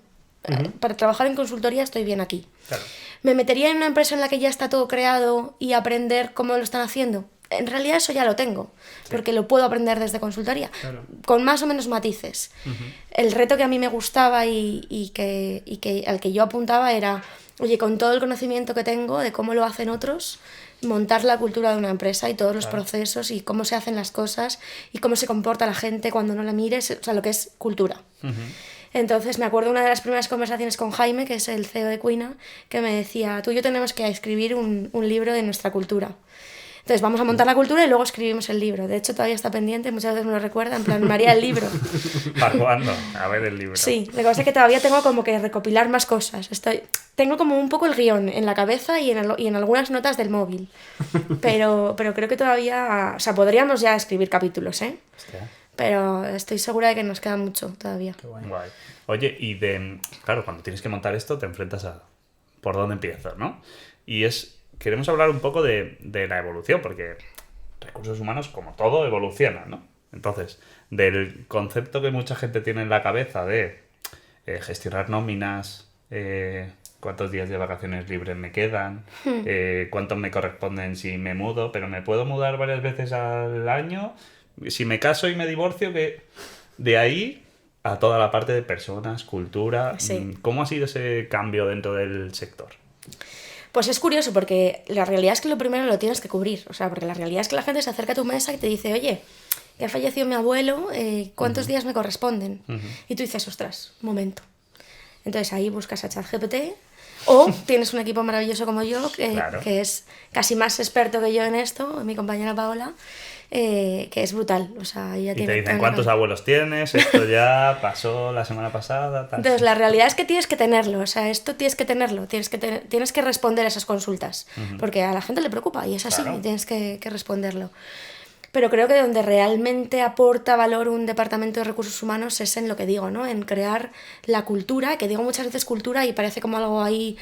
Para trabajar en consultoría estoy bien aquí. Claro. ¿Me metería en una empresa en la que ya está todo creado y aprender cómo lo están haciendo? en realidad eso ya lo tengo, porque lo puedo aprender desde consultoría, Claro. con más o menos matices. El reto que a mí me gustaba y que al que yo apuntaba era, oye, con todo el conocimiento que tengo de cómo lo hacen otros, montar la cultura de una empresa y todos los procesos y cómo se hacen las cosas y cómo se comporta la gente cuando no la mires, o sea, lo que es cultura. Entonces me acuerdo una de las primeras conversaciones con Jaime, que es el CEO de Cuina, que me decía, tú y yo tenemos que escribir un libro de nuestra cultura. Entonces vamos a montar la cultura y luego escribimos el libro. De hecho todavía está pendiente, muchas veces me lo recuerda, en plan, María, el libro. ¿Para cuándo? A ver el libro. Sí, lo que pasa es que todavía tengo como que recopilar más cosas. Tengo como un poco el guión en la cabeza y en algunas notas del móvil. Pero creo que todavía... O sea, podríamos ya escribir capítulos, ¿eh? Hostia. Pero estoy segura de que nos queda mucho todavía. Qué guay. Guay. Oye, claro, cuando tienes que montar esto te enfrentas a por dónde empiezas, ¿no? Queremos hablar un poco de la evolución, porque recursos humanos, como todo, evolucionan, ¿no? Entonces, del concepto que mucha gente tiene en la cabeza de gestionar nóminas, cuántos días de vacaciones libres me quedan, cuántos me corresponden si me mudo, pero me puedo mudar varias veces al año, si me caso y me divorcio, que de ahí a toda la parte de personas, cultura, Sí. ¿cómo ha sido ese cambio dentro del sector? Pues es curioso porque la realidad es que lo primero lo tienes que cubrir. O sea, porque la realidad es que la gente se acerca a tu mesa y te dice, oye, que ha fallecido mi abuelo, ¿cuántos días me corresponden? Y tú dices, ostras, un momento. Entonces ahí buscas a ChatGPT o tienes un equipo maravilloso como yo, Claro. que es casi más experto que yo en esto, mi compañera Paola, que es brutal. O sea, ella Y tiene te dicen toda la cuántos cabeza. abuelos tienes, esto ya pasó la semana pasada, tal. Entonces, la realidad es que tienes que tenerlo, o sea, esto tienes que tenerlo, tienes que responder a esas consultas, porque a la gente le preocupa y es así, Claro. y tienes que responderlo. Pero creo que donde realmente aporta valor un departamento de recursos humanos es en lo que digo, ¿no? En crear la cultura, que digo muchas veces cultura y parece como algo ahí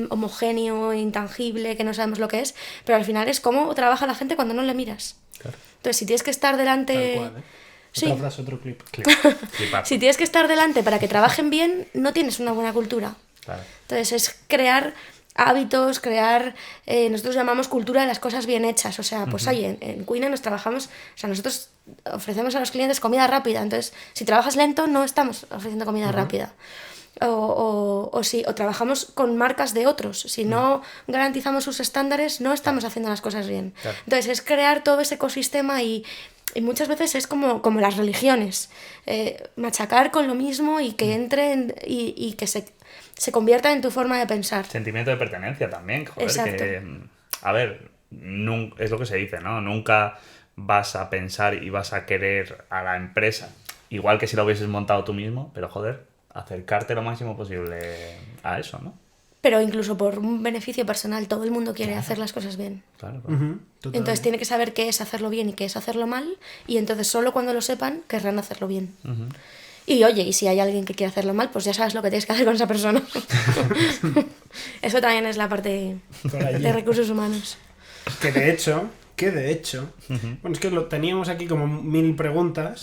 homogéneo, intangible, que no sabemos lo que es, pero al final es cómo trabaja la gente cuando no le miras. Claro. Entonces, si tienes que estar delante... Tal cual, ¿eh? Sí. Otra frase, otro clip. Flipar. Si tienes que estar delante para que trabajen bien, no tienes una buena cultura. Claro. Entonces es crear hábitos, nosotros llamamos cultura de las cosas bien hechas. O sea, pues oye, en Cuina nos trabajamos, o sea, nosotros ofrecemos a los clientes comida rápida. Entonces, si trabajas lento, no estamos ofreciendo comida rápida. O trabajamos con marcas de otros. Si no garantizamos sus estándares, no estamos haciendo las cosas bien. Claro. Entonces es crear todo ese ecosistema y muchas veces es como las religiones, machacar con lo mismo y que entre y que se convierta en tu forma de pensar. Sentimiento de pertenencia también, joder, Exacto. que, a ver, es lo que se dice, ¿no? Nunca vas a pensar y vas a querer a la empresa, igual que si lo hubieses montado tú mismo, pero joder, acercarte lo máximo posible a eso, ¿no? Pero incluso por un beneficio personal, todo el mundo quiere hacer las cosas bien. Claro. Entonces tiene que saber qué es hacerlo bien y qué es hacerlo mal, y entonces solo cuando lo sepan querrán hacerlo bien. Y oye, y si hay alguien que quiere hacerlo mal, pues ya sabes lo que tienes que hacer con esa persona. Eso también es la parte Por allí. de recursos humanos. Que de hecho, bueno, es que lo teníamos aquí como 1000 preguntas,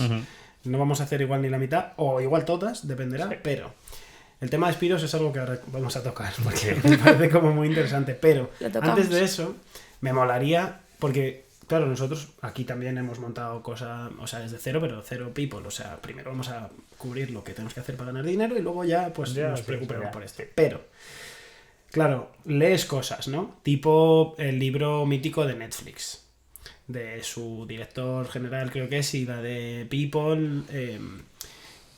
no vamos a hacer igual ni la mitad, o igual todas, dependerá, pero el tema de Spiros es algo que ahora vamos a tocar, porque me parece como muy interesante, pero Lo tocamos. antes de eso, me molaría, porque claro, nosotros aquí también hemos montado cosas, o sea, desde cero, pero cero people, o sea, primero vamos a cubrir lo que tenemos que hacer para ganar dinero y luego ya pues Ya, nos sí, preocupemos ya. por esto, pero... Claro, lees cosas, ¿no? Tipo el libro mítico de Netflix, de su director general, creo que es, y la de People,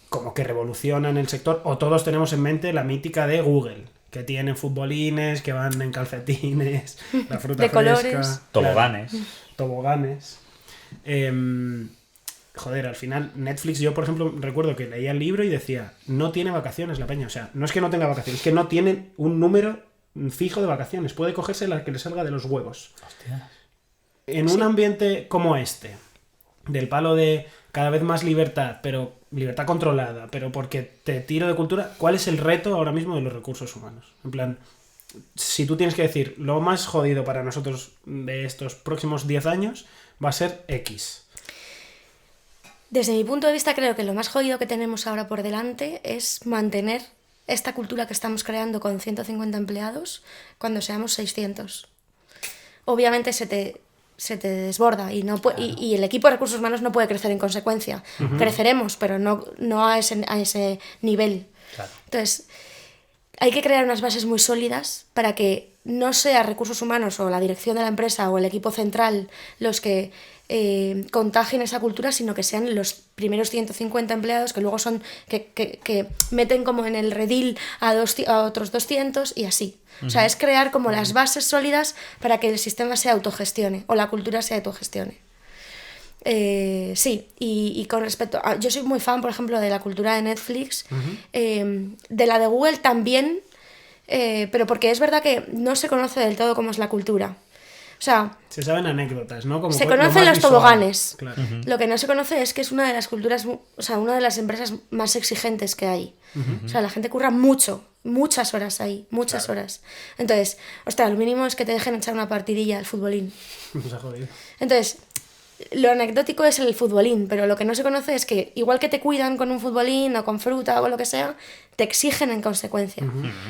como que revolucionan el sector, o todos tenemos en mente la mítica de Google, que tienen futbolines, que van en calcetines, la fruta De fresca, colores. Toboganes. claro, toboganes. Joder, al final Netflix, yo por ejemplo recuerdo que leía el libro y decía, no tiene vacaciones la peña, o sea, no es que no tenga vacaciones, es que no tienen un número fijo de vacaciones, puede cogerse la que le salga de los huevos. Hostia. En un ambiente como este, del palo de cada vez más libertad, pero libertad controlada, pero porque te tiro de cultura, ¿cuál es el reto ahora mismo de los recursos humanos? En plan, si tú tienes que decir, lo más jodido para nosotros de estos próximos 10 años va a ser X. Desde mi punto de vista, creo que lo más jodido que tenemos ahora por delante es mantener esta cultura que estamos creando con 150 empleados cuando seamos 600. Obviamente se te desborda y, no y el equipo de recursos humanos no puede crecer en consecuencia. Creceremos, pero no a ese nivel. Claro. Entonces, hay que crear unas bases muy sólidas para que no sea recursos humanos o la dirección de la empresa o el equipo central los que contagien esa cultura, sino que sean los primeros 150 empleados que luego son que meten como en el redil a otros 200 y así. O sea, es crear como las bases sólidas para que el sistema se autogestione o la cultura se autogestione. Sí, y con respecto yo soy muy fan, por ejemplo, de la cultura de Netflix, de la de Google también, pero porque es verdad que no se conoce del todo cómo es la cultura. O sea, se saben anécdotas, ¿no? Como se conocen los visual. toboganes. Claro. Lo que no se conoce es que es una de las culturas, o sea, una de las empresas más exigentes que hay. O sea, la gente curra muchas horas ahí, muchas horas. Entonces, ostras, lo mínimo es que te dejen echar una partidilla al futbolín. Nos ha jodido. Entonces, lo anecdótico es el futbolín, pero lo que no se conoce es que igual que te cuidan con un futbolín o con fruta o lo que sea, te exigen en consecuencia.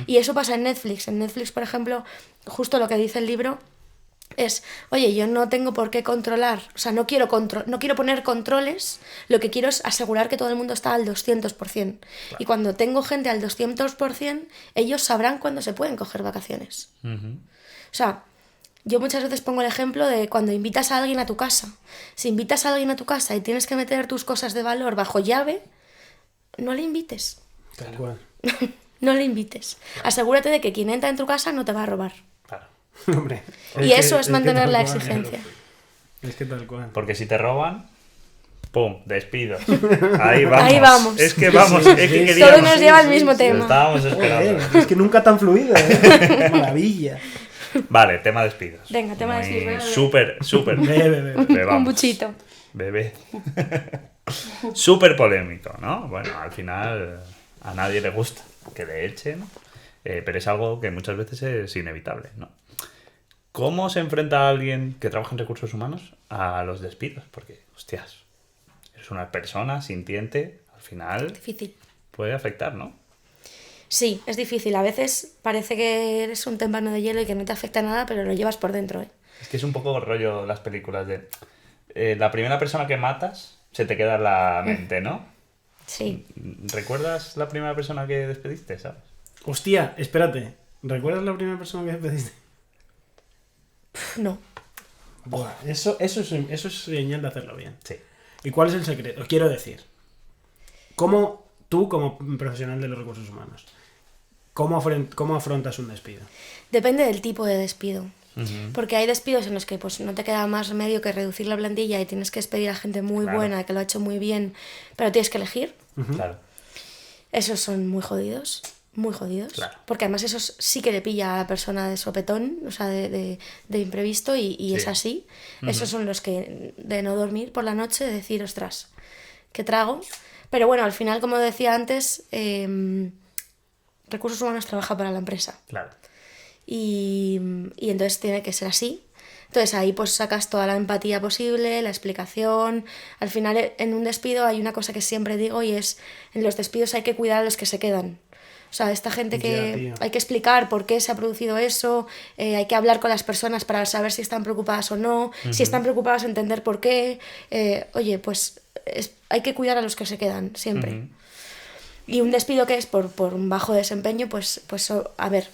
Y eso pasa en Netflix. En Netflix, por ejemplo, justo lo que dice el libro es, oye, yo no tengo por qué controlar, o sea, no quiero poner controles, lo que quiero es asegurar que todo el mundo está al 200%. Claro. Y cuando tengo gente al 200%, ellos sabrán cuándo se pueden coger vacaciones. O sea, yo muchas veces pongo el ejemplo de cuando invitas a alguien a tu casa. Si invitas a alguien a tu casa y tienes que meter tus cosas de valor bajo llave, no le invites. Tal cual. No le invites. Claro. Asegúrate de que quien entra en tu casa no te va a robar. Claro. Hombre, y eso es mantener la exigencia. Es que tal cual. Porque si te roban, ¡pum! Despido. Ahí vamos. Ahí vamos. Es que vamos, es que queríamos. Todo nos lleva al mismo tema. Estábamos esperando. Joder, es que nunca tan fluido, ¿eh? Maravilla. Vale, tema despidos. Venga, tema despidos. Súper. Bebe. Un buchito. Bebé. Súper polémico, ¿no? Bueno, al final a nadie le gusta que le echen, pero es algo que muchas veces es inevitable, ¿no? ¿Cómo se enfrenta a alguien que trabaja en recursos humanos a los despidos? Porque, hostias, eres una persona sintiente, al final Difícil. puede afectar, ¿no? Sí, es difícil. A veces parece que eres un témpano de hielo y que no te afecta nada, pero lo llevas por dentro, ¿eh? Es que es un poco rollo las películas de... la primera persona que matas se te queda en la mente, ¿no? Sí. ¿Recuerdas la primera persona que despediste, sabes? Hostia, espérate. ¿Recuerdas la primera persona que despediste? No. Buah, eso es señal de hacerlo bien. Sí. ¿Y cuál es el secreto? Os quiero decir, ¿cómo tú, como profesional de los recursos humanos, cómo afrontas un despido? Depende del tipo de despido. Porque hay despidos en los que pues no te queda más remedio que reducir la plantilla y tienes que despedir a gente muy buena, que lo ha hecho muy bien, pero tienes que elegir. Claro. Esos son muy jodidos. Muy jodidos. Claro. Porque además eso sí que le pilla a la persona de sopetón, o sea, de imprevisto y sí. Es así. Esos son los que de no dormir por la noche, de decir, ostras, ¿qué trago? Pero bueno, al final, como decía antes, Recursos Humanos trabaja para la empresa. Claro. Y entonces tiene que ser así. Entonces ahí pues sacas toda la empatía posible, la explicación. Al final en un despido hay una cosa que siempre digo y es, en los despidos hay que cuidar a los que se quedan. O sea, esta gente que hay que explicar por qué se ha producido eso, hay que hablar con las personas para saber si están preocupadas o no, si están preocupadas entender por qué. Oye, pues hay que cuidar a los que se quedan, siempre. Y un despido que es por un bajo desempeño, pues a ver,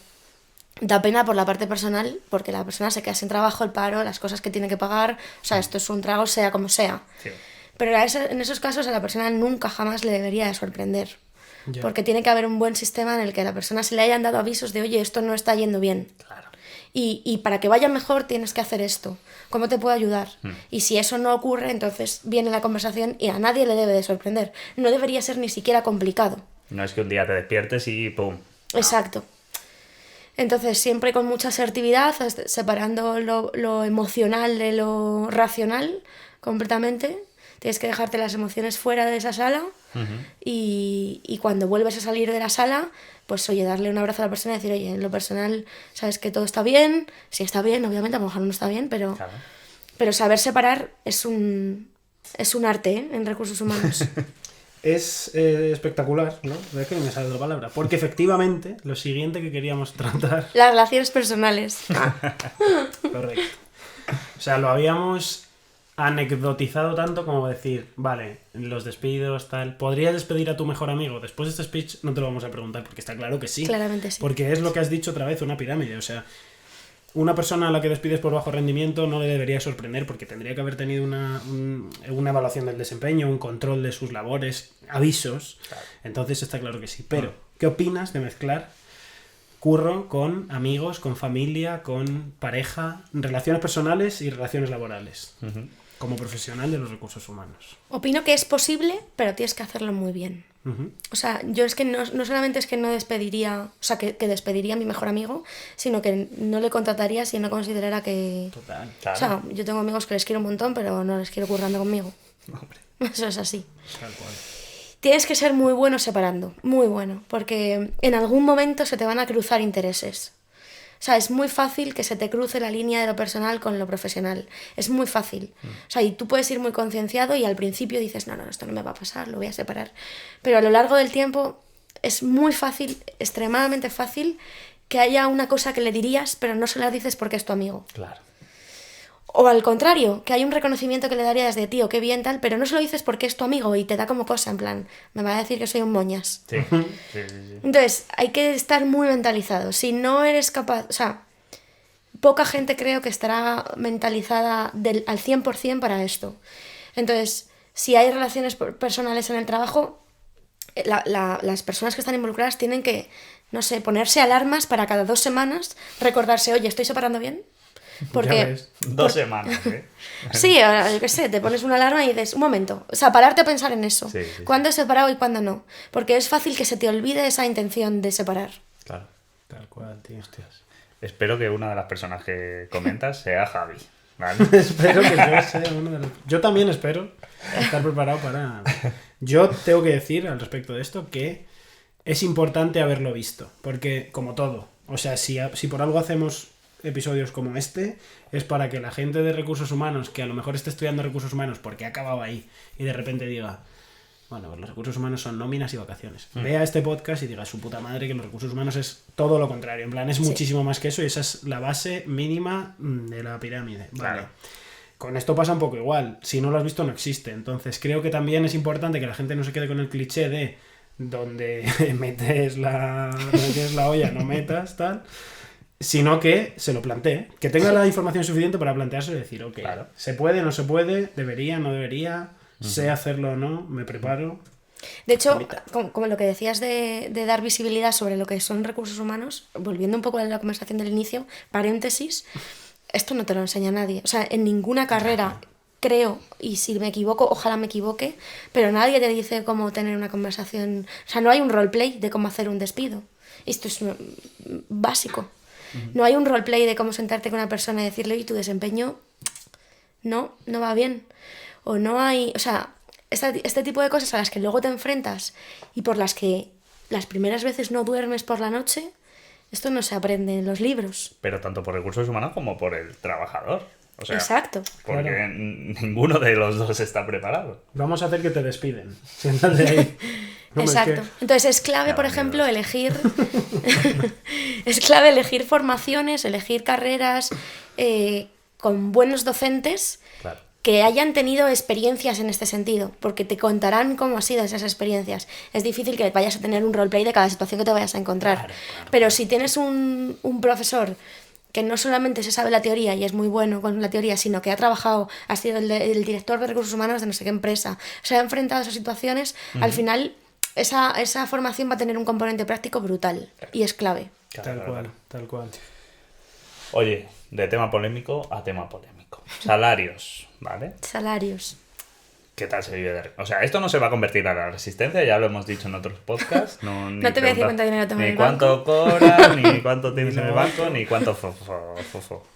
da pena por la parte personal, porque la persona se queda sin trabajo, el paro, las cosas que tiene que pagar, o sea, esto es un trago sea como sea. Sí. Pero en esos casos a la persona nunca jamás le debería de sorprender. Yeah. Porque tiene que haber un buen sistema en el que a la persona se le hayan dado avisos de, oye, esto no está yendo bien. Claro. Y para que vaya mejor tienes que hacer esto. ¿Cómo te puedo ayudar? Y si eso no ocurre, entonces viene la conversación y a nadie le debe de sorprender. No debería ser ni siquiera complicado. No es que un día te despiertes y ¡pum! Exacto. Entonces, siempre con mucha asertividad, separando lo emocional de lo racional completamente. Tienes que dejarte las emociones fuera de esa sala y cuando vuelves a salir de la sala, pues oye, darle un abrazo a la persona y decir, oye, en lo personal, sabes que todo está bien, si está bien, obviamente, a lo mejor no está bien, pero saber separar es un arte, ¿eh? En recursos humanos. Es espectacular, ¿no? Es que no me sale la palabra. Porque efectivamente, lo siguiente que queríamos tratar... Las relaciones personales. Correcto. O sea, lo habíamos anecdotizado tanto como decir, vale, los despidos, tal. ¿Podrías despedir a tu mejor amigo? Después de este speech no te lo vamos a preguntar, porque está claro que sí. Claramente sí. Porque es lo que has dicho otra vez, una pirámide. O sea, una persona a la que despides por bajo rendimiento no le debería sorprender, porque tendría que haber tenido una evaluación del desempeño, un control de sus labores, avisos. Claro. Entonces está claro que sí. Pero, ¿qué opinas de mezclar curro con amigos, con familia, con pareja, relaciones personales y relaciones laborales? Ujú. Como profesional de los recursos humanos. Opino que es posible, pero tienes que hacerlo muy bien. Ujú. O sea, yo es que no solamente es que no despediría, o sea, que despediría a mi mejor amigo, sino que no le contrataría si no considerara que... Total. Claro. O sea, yo tengo amigos que les quiero un montón, pero no les quiero currando conmigo. Hombre. Eso es así. Tal cual. Tienes que ser muy bueno separando, muy bueno, porque en algún momento se te van a cruzar intereses. O sea, es muy fácil que se te cruce la línea de lo personal con lo profesional. Es muy fácil. O sea, y tú puedes ir muy concienciado y al principio dices, no, esto no me va a pasar, lo voy a separar. Pero a lo largo del tiempo es muy fácil, extremadamente fácil, que haya una cosa que le dirías, pero no se la dices porque es tu amigo. Claro. O al contrario, que hay un reconocimiento que le darías de tío, qué bien tal, pero no se lo dices porque es tu amigo y te da como cosa, en plan, me va a decir que soy un moñas. Sí. Sí. Entonces, hay que estar muy mentalizado. Si no eres capaz, o sea, poca gente creo que estará mentalizada al 100% para esto. Entonces, si hay relaciones personales en el trabajo, las personas que están involucradas tienen que, no sé, ponerse alarmas para cada 2 semanas recordarse, oye, ¿estoy separando bien? Ya Porque... ves. 2 semanas, ¿eh? Sí, ahora, yo qué sé, te pones una alarma y dices, un momento, o sea, pararte a pensar en eso. Sí, sí, ¿Cuándo he separado y cuándo no? Porque es fácil que se te olvide esa intención de separar. Claro. Tal cual, tío. Hostias. Espero que una de las personas que comentas sea Javi. ¿Vale? Espero que yo sea uno de los... Yo también espero estar preparado para... Yo tengo que decir al respecto de esto que es importante haberlo visto. Porque, como todo, o sea, si por algo hacemos episodios como este, es para que la gente de recursos humanos, que a lo mejor esté estudiando recursos humanos porque ha acabado ahí y de repente diga, bueno, pues los recursos humanos son nóminas y vacaciones. Vea este podcast y diga, su puta madre, que los recursos humanos es todo lo contrario. En plan, es muchísimo más que eso y esa es la base mínima de la pirámide. Vale. Claro. Con esto pasa un poco igual. Si no lo has visto, no existe. Entonces creo que también es importante que la gente no se quede con el cliché de donde metes la olla, no metas, tal. Sino que se lo plantee. Que tenga la información suficiente para plantearse y decir, ok, Claro. ¿se puede, no se puede? ¿Debería, no debería? ¿Sé hacerlo o no? ¿Me preparo? De hecho, Bonita. como lo que decías de dar visibilidad sobre lo que son recursos humanos, volviendo un poco a la conversación del inicio, paréntesis, esto no te lo enseña nadie. O sea, en ninguna carrera, creo, y si me equivoco, ojalá me equivoque, pero nadie te dice cómo tener una conversación. O sea, no hay un roleplay de cómo hacer un despido. Esto es básico. No hay un roleplay de cómo sentarte con una persona y decirle, oye, tu desempeño no va bien. O no hay... O sea, este tipo de cosas a las que luego te enfrentas y por las que las primeras veces no duermes por la noche, esto no se aprende en los libros. Pero tanto por recursos humanos como por el trabajador. O sea, Exacto. porque Claro. ninguno de los dos está preparado. Vamos a hacer que te despiden. Siéntate ahí. Hombre, es Exacto. que- Entonces es clave, por Claro, ejemplo, miedos. elegir... es clave elegir formaciones, elegir carreras con buenos docentes Claro. que hayan tenido experiencias en este sentido, porque te contarán cómo han sido esas experiencias. Es difícil que vayas a tener un roleplay de cada situación que te vayas a encontrar. Pero si tienes un profesor que no solamente se sabe la teoría y es muy bueno con la teoría, sino que ha trabajado, ha sido el director de recursos humanos de no sé qué empresa, se ha enfrentado a esas situaciones, al final esa formación va a tener un componente práctico brutal y es clave. Tal cual, tal cual. Oye, de tema polémico a tema polémico. Salarios, ¿vale? Salarios. ¿Qué tal se vive de... O sea, esto no se va a convertir a la resistencia, ya lo hemos dicho en otros podcasts. No te voy a decir cuánto dinero tengo en ni el cuánto cobras, ni cuánto tienes en el banco, ni cuánto fofo.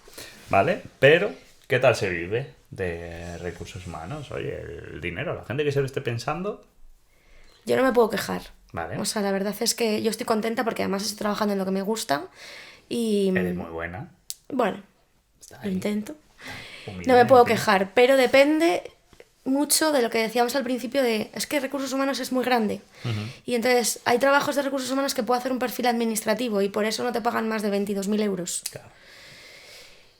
¿Vale? Pero, ¿qué tal se vive de recursos humanos? Oye, el dinero, la gente que se lo esté pensando... Yo no me puedo quejar. Vale. O sea, la verdad es que yo estoy contenta porque además estoy trabajando en lo que me gusta y... Eres muy buena. Bueno, Está lo ahí. intento. Humilde, No me puedo tío. quejar, pero depende mucho de lo que decíamos al principio de... Es que recursos humanos es muy grande. Y entonces hay trabajos de recursos humanos que puedo hacer un perfil administrativo y por eso no te pagan más de 22.000 euros. Claro.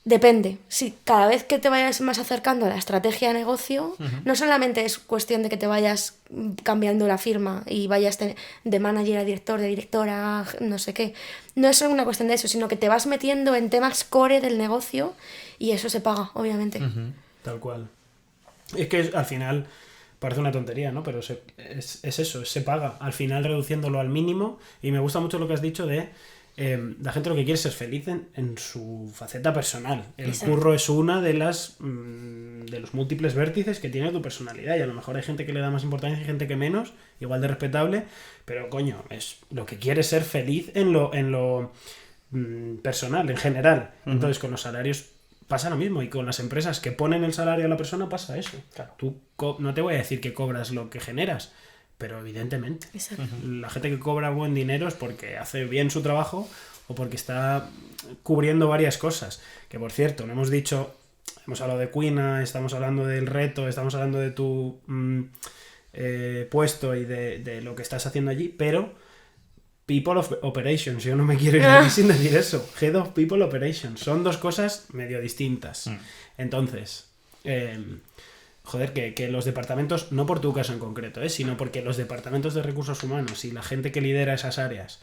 Depende. Si cada vez que te vayas más acercando a la estrategia de negocio, no solamente es cuestión de que te vayas cambiando la firma y vayas de manager a director, de directora a no sé qué. No es solo una cuestión de eso, sino que te vas metiendo en temas core del negocio y eso se paga, obviamente. Tal cual. Es que al final parece una tontería, ¿no? Pero es eso, se paga. Al final reduciéndolo al mínimo. Y me gusta mucho lo que has dicho de la gente lo que quiere es ser feliz en su faceta personal. El Exacto. curro es una de las de los múltiples vértices que tiene tu personalidad. Y a lo mejor hay gente que le da más importancia y gente que menos, igual de respetable. Pero coño, es lo que quiere es ser feliz en lo personal, en general. Entonces con los salarios pasa lo mismo, y con las empresas que ponen el salario a la persona pasa eso. Claro. Tú no te voy a decir que cobras lo que generas, pero evidentemente Exacto. la gente que cobra buen dinero es porque hace bien su trabajo o porque está cubriendo varias cosas. Que por cierto, no hemos dicho, hemos hablado de Quina, estamos hablando del reto, estamos hablando de tu puesto y de lo que estás haciendo allí, pero People of Operations, yo no me quiero ir de aquí sin decir eso. Head of People Operations, son dos cosas medio distintas. Entonces, joder, que los departamentos, no por tu caso en concreto, sino porque los departamentos de recursos humanos y la gente que lidera esas áreas,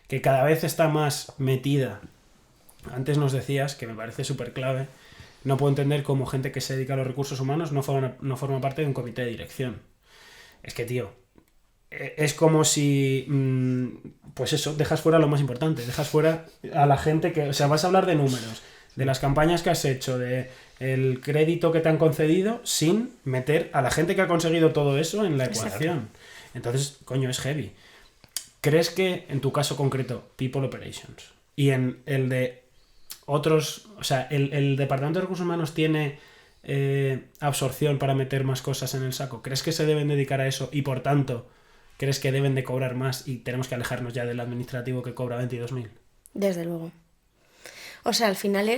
que cada vez está más metida. Antes nos decías, que me parece súper clave, no puedo entender cómo gente que se dedica a los recursos humanos no forma parte de un comité de dirección. Es que, tío, es como si, pues eso, dejas fuera lo más importante, dejas fuera a la gente que, o sea, vas a hablar de números, de las campañas que has hecho, de el crédito que te han concedido, sin meter a la gente que ha conseguido todo eso en la ecuación. Entonces, coño, es heavy. ¿Crees que en tu caso concreto, People Operations, y en el de otros, o sea, el Departamento de Recursos Humanos tiene absorción para meter más cosas en el saco? ¿Crees que se deben dedicar a eso y por tanto crees que deben de cobrar más y tenemos que alejarnos ya del administrativo que cobra 22.000? Desde luego. O sea, al final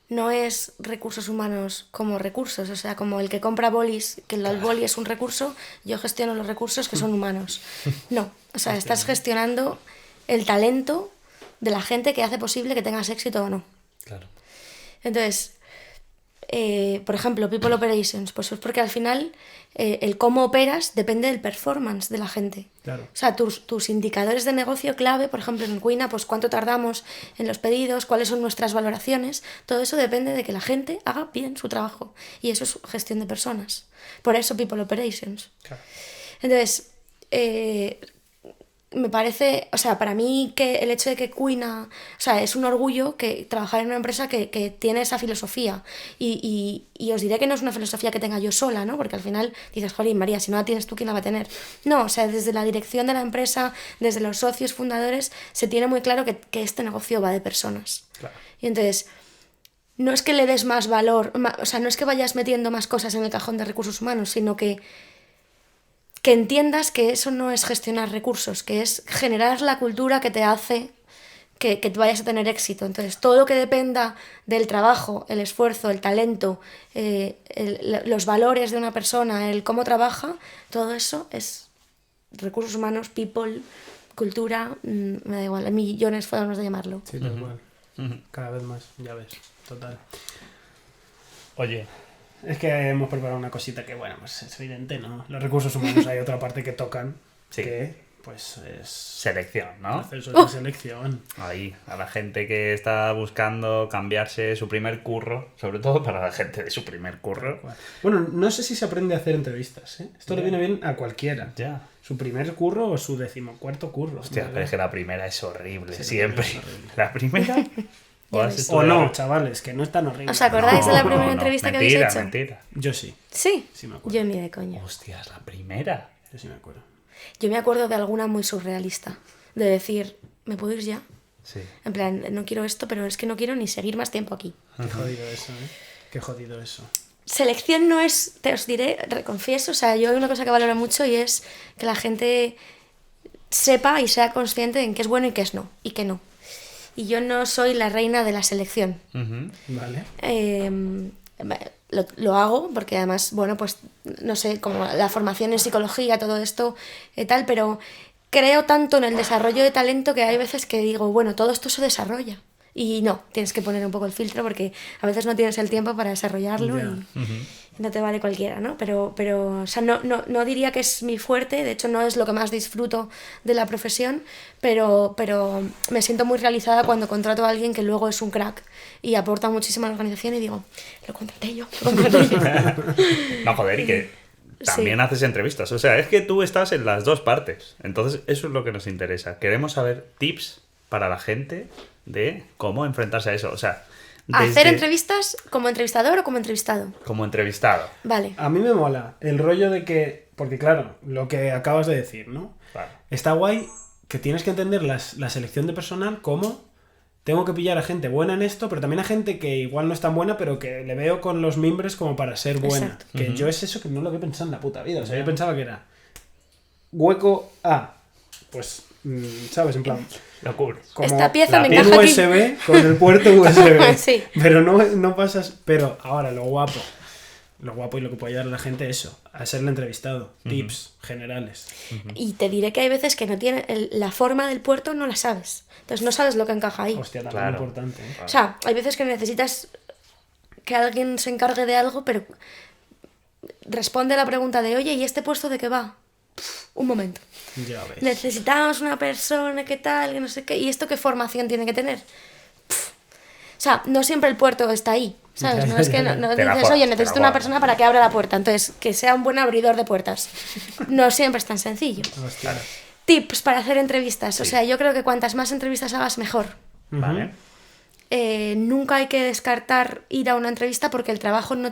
no es recursos humanos como recursos, o sea, como el que compra bolis, que el boli es un recurso, yo gestiono los recursos que son humanos. No, o sea, estás gestionando el talento de la gente que hace posible que tengas éxito o no. Claro. Entonces, por ejemplo, People Operations, pues es porque al final el cómo operas depende del performance de la gente. Claro. O sea, tus indicadores de negocio clave, por ejemplo en Quina, pues cuánto tardamos en los pedidos, cuáles son nuestras valoraciones, todo eso depende de que la gente haga bien su trabajo. Y eso es gestión de personas. Por eso People Operations. Claro. Entonces, me parece, o sea, para mí que el hecho de que Quina, o sea, es un orgullo que trabajar en una empresa que tiene esa filosofía y os diré que no es una filosofía que tenga yo sola, ¿no? Porque al final dices, jolín, María, si no la tienes tú, ¿quién la va a tener? No, o sea, desde la dirección de la empresa, desde los socios fundadores, se tiene muy claro que este negocio va de personas. Claro. Y entonces, no es que le des más valor, o sea, no es que vayas metiendo más cosas en el cajón de recursos humanos, sino que entiendas que eso no es gestionar recursos, que es generar la cultura que te hace que vayas a tener éxito. Entonces, todo lo que dependa del trabajo, el esfuerzo, el talento, los valores de una persona, el cómo trabaja, todo eso es recursos humanos, people, cultura, me da igual, hay millones formas de llamarlo. Sí, tal cual. Cada vez más, ya ves, total. Oye, es que hemos preparado una cosita que, bueno, pues es evidente, ¿no? Los recursos humanos hay otra parte que tocan, sí, que, pues, es selección, ¿no? procesos de selección. Ahí, a la gente que está buscando cambiarse su primer curro, sobre todo para la gente de su primer curro. Bueno, no sé si se aprende a hacer entrevistas, ¿eh? Esto le viene bien a cualquiera. Ya. Su primer curro o su 14º curro. Hostia, ¿no? pero es que la primera es horrible, Sí, siempre. es horrible. La primera... Ya ves. O no, chavales, que no es tan horrible. ¿Os acordáis de la primera entrevista que habéis mentira, hecho? Mentira. Yo sí, Sí, sí me acuerdo. yo ni de coña. Hostias, la primera. Yo sí me acuerdo. Yo me acuerdo de alguna muy surrealista, de decir, ¿me puedo ir ya? Sí. En plan, no quiero esto, pero es que no quiero ni seguir más tiempo aquí. Qué jodido eso, ¿eh? Qué jodido eso. Selección no es, te os diré, confieso, o sea, yo hay una cosa que valoro mucho y es que la gente sepa y sea consciente en qué es bueno y qué es no, y qué no. Y yo no soy la reina de la selección. Vale. Lo hago porque además, bueno, pues no sé, como la formación en psicología, todo esto y tal, pero creo tanto en el desarrollo de talento que hay veces que digo, bueno, todo esto se desarrolla. Y no, tienes que poner un poco el filtro porque a veces no tienes el tiempo para desarrollarlo Ya. y no te vale cualquiera, ¿no? Pero o sea, no diría que es mi fuerte, de hecho no es lo que más disfruto de la profesión, pero me siento muy realizada cuando contrato a alguien que luego es un crack y aporta muchísimo a la organización y digo, lo contraté yo. No, joder, y que también Sí. haces entrevistas. O sea, es que tú estás en las dos partes. Entonces, eso es lo que nos interesa. Queremos saber tips para la gente de cómo enfrentarse a eso. O sea, ¿Hacer entrevistas como entrevistador o como entrevistado? como entrevistado. Vale. A mí me mola el rollo de que, porque claro, lo que acabas de decir, ¿no? Claro. Está guay que tienes que entender la selección de personal como tengo que pillar a gente buena en esto, pero también a gente que igual no es tan buena, pero que le veo con los mimbres como para ser buena. Exacto. Que yo es eso que no lo había pensado en la puta vida. O sea, yo pensaba que era hueco A, pues, ¿sabes? En plan, Lo cubres. como Esta pieza la me pin encaja aquí. USB con el puerto USB. Sí. Pero no pasas. Pero ahora, lo guapo y lo que puede ayudar a la gente, eso, a ser el entrevistado. Tips generales. Y te diré que hay veces que no tiene la forma del puerto no la sabes. Entonces no sabes lo que encaja ahí. Hostia, también Claro. importante. ¿eh? O sea, hay veces que necesitas que alguien se encargue de algo, pero responde a la pregunta de, oye, ¿y este puesto de qué va? Un momento. Ya ves. Necesitamos una persona que tal, que no sé qué. ¿Y esto qué formación tiene que tener? O sea, no siempre el puerto está ahí, ¿sabes? No es que no Te la dices, juegas, oye, te la necesito una juegas. persona para que abra la puerta. Entonces, que sea un buen abridor de puertas. No siempre es tan sencillo. Hostia. Tips para hacer entrevistas. O sea, yo creo que cuantas más entrevistas hagas, mejor. Vale. Nunca hay que descartar ir a una entrevista porque el trabajo no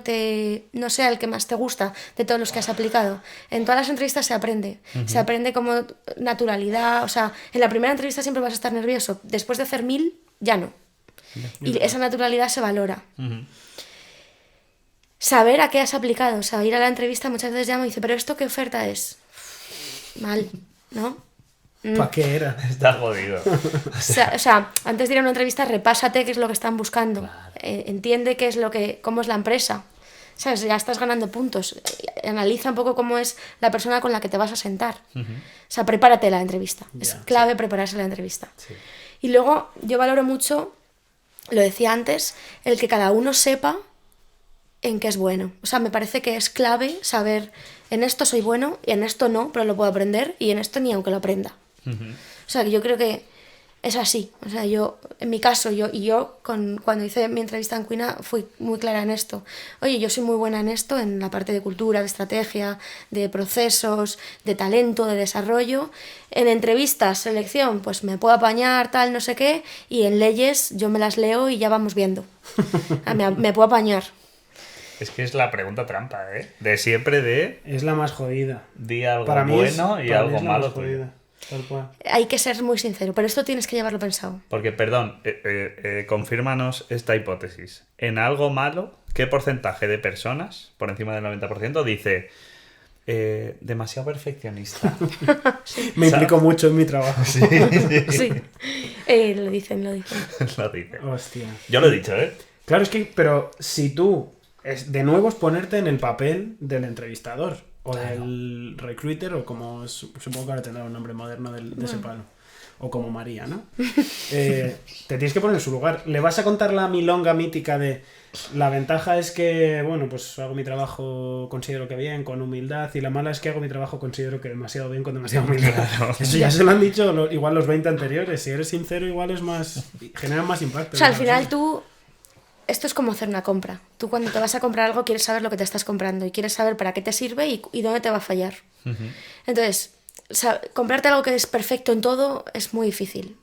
sea el que más te gusta de todos los que has aplicado. En todas las entrevistas se aprende. Se aprende como naturalidad. O sea, en la primera entrevista siempre vas a estar nervioso. Después de hacer 1000, ya no. Y esa naturalidad se valora. Saber a qué has aplicado. O sea, ir a la entrevista muchas veces llamo y dice, ¿pero esto qué oferta es? Mal, ¿no? ¿Para qué era? Está jodido. O sea, antes de ir a una entrevista, repásate qué es lo que están buscando. Entiende qué es cómo es la empresa. ¿Sabes? Ya estás ganando puntos. Analiza un poco cómo es la persona con la que te vas a sentar. O sea, prepárate la entrevista. Es Ya, clave prepararse la entrevista. Sí. Y luego, yo valoro mucho, lo decía antes, el que cada uno sepa en qué es bueno. O sea, me parece que es clave saber, en esto soy bueno y en esto no, pero lo puedo aprender, y en esto ni aunque lo aprenda. O sea, que yo creo que es así. O sea, yo, en mi caso, cuando hice mi entrevista en Cuina, fui muy clara en esto. Oye, yo soy muy buena en esto, en la parte de cultura, de estrategia, de procesos, de talento, de desarrollo. En entrevistas, selección, pues me puedo apañar, tal, no sé qué. Y en leyes, yo me las leo y ya vamos viendo. Me puedo apañar. Es que es la pregunta trampa, ¿eh? De siempre Es la más jodida. di algo Para mí bueno y para mí algo es la malo más tuyo. jodida. Tal cual. Hay que ser muy sincero, pero esto tienes que llevarlo pensado. Porque, perdón, confírmanos esta hipótesis. En algo malo, ¿qué porcentaje de personas, por encima del 90%, dice demasiado perfeccionista? Me implico mucho en mi trabajo. Sí, Sí. Lo dicen. lo dice. Hostia. Yo lo he dicho, ¿eh? Claro, es que, pero si tú, de nuevo es ponerte en el papel del entrevistador o del recruiter o como, supongo que ahora tendrá un nombre moderno de ese palo. O como María, ¿no? Te tienes que poner en su lugar. Le vas a contar la milonga mítica de la ventaja es que, bueno, pues hago mi trabajo, considero que bien, con humildad, y la mala es que hago mi trabajo, considero que demasiado bien, con demasiada humildad. Eso ya se lo han dicho igual los 20 anteriores. Si eres sincero, igual es más, genera más impacto. O sea, al final esto es como hacer una compra. Tú cuando te vas a comprar algo quieres saber lo que te estás comprando y quieres saber para qué te sirve y dónde te va a fallar. Entonces, comprarte algo que es perfecto en todo es muy difícil.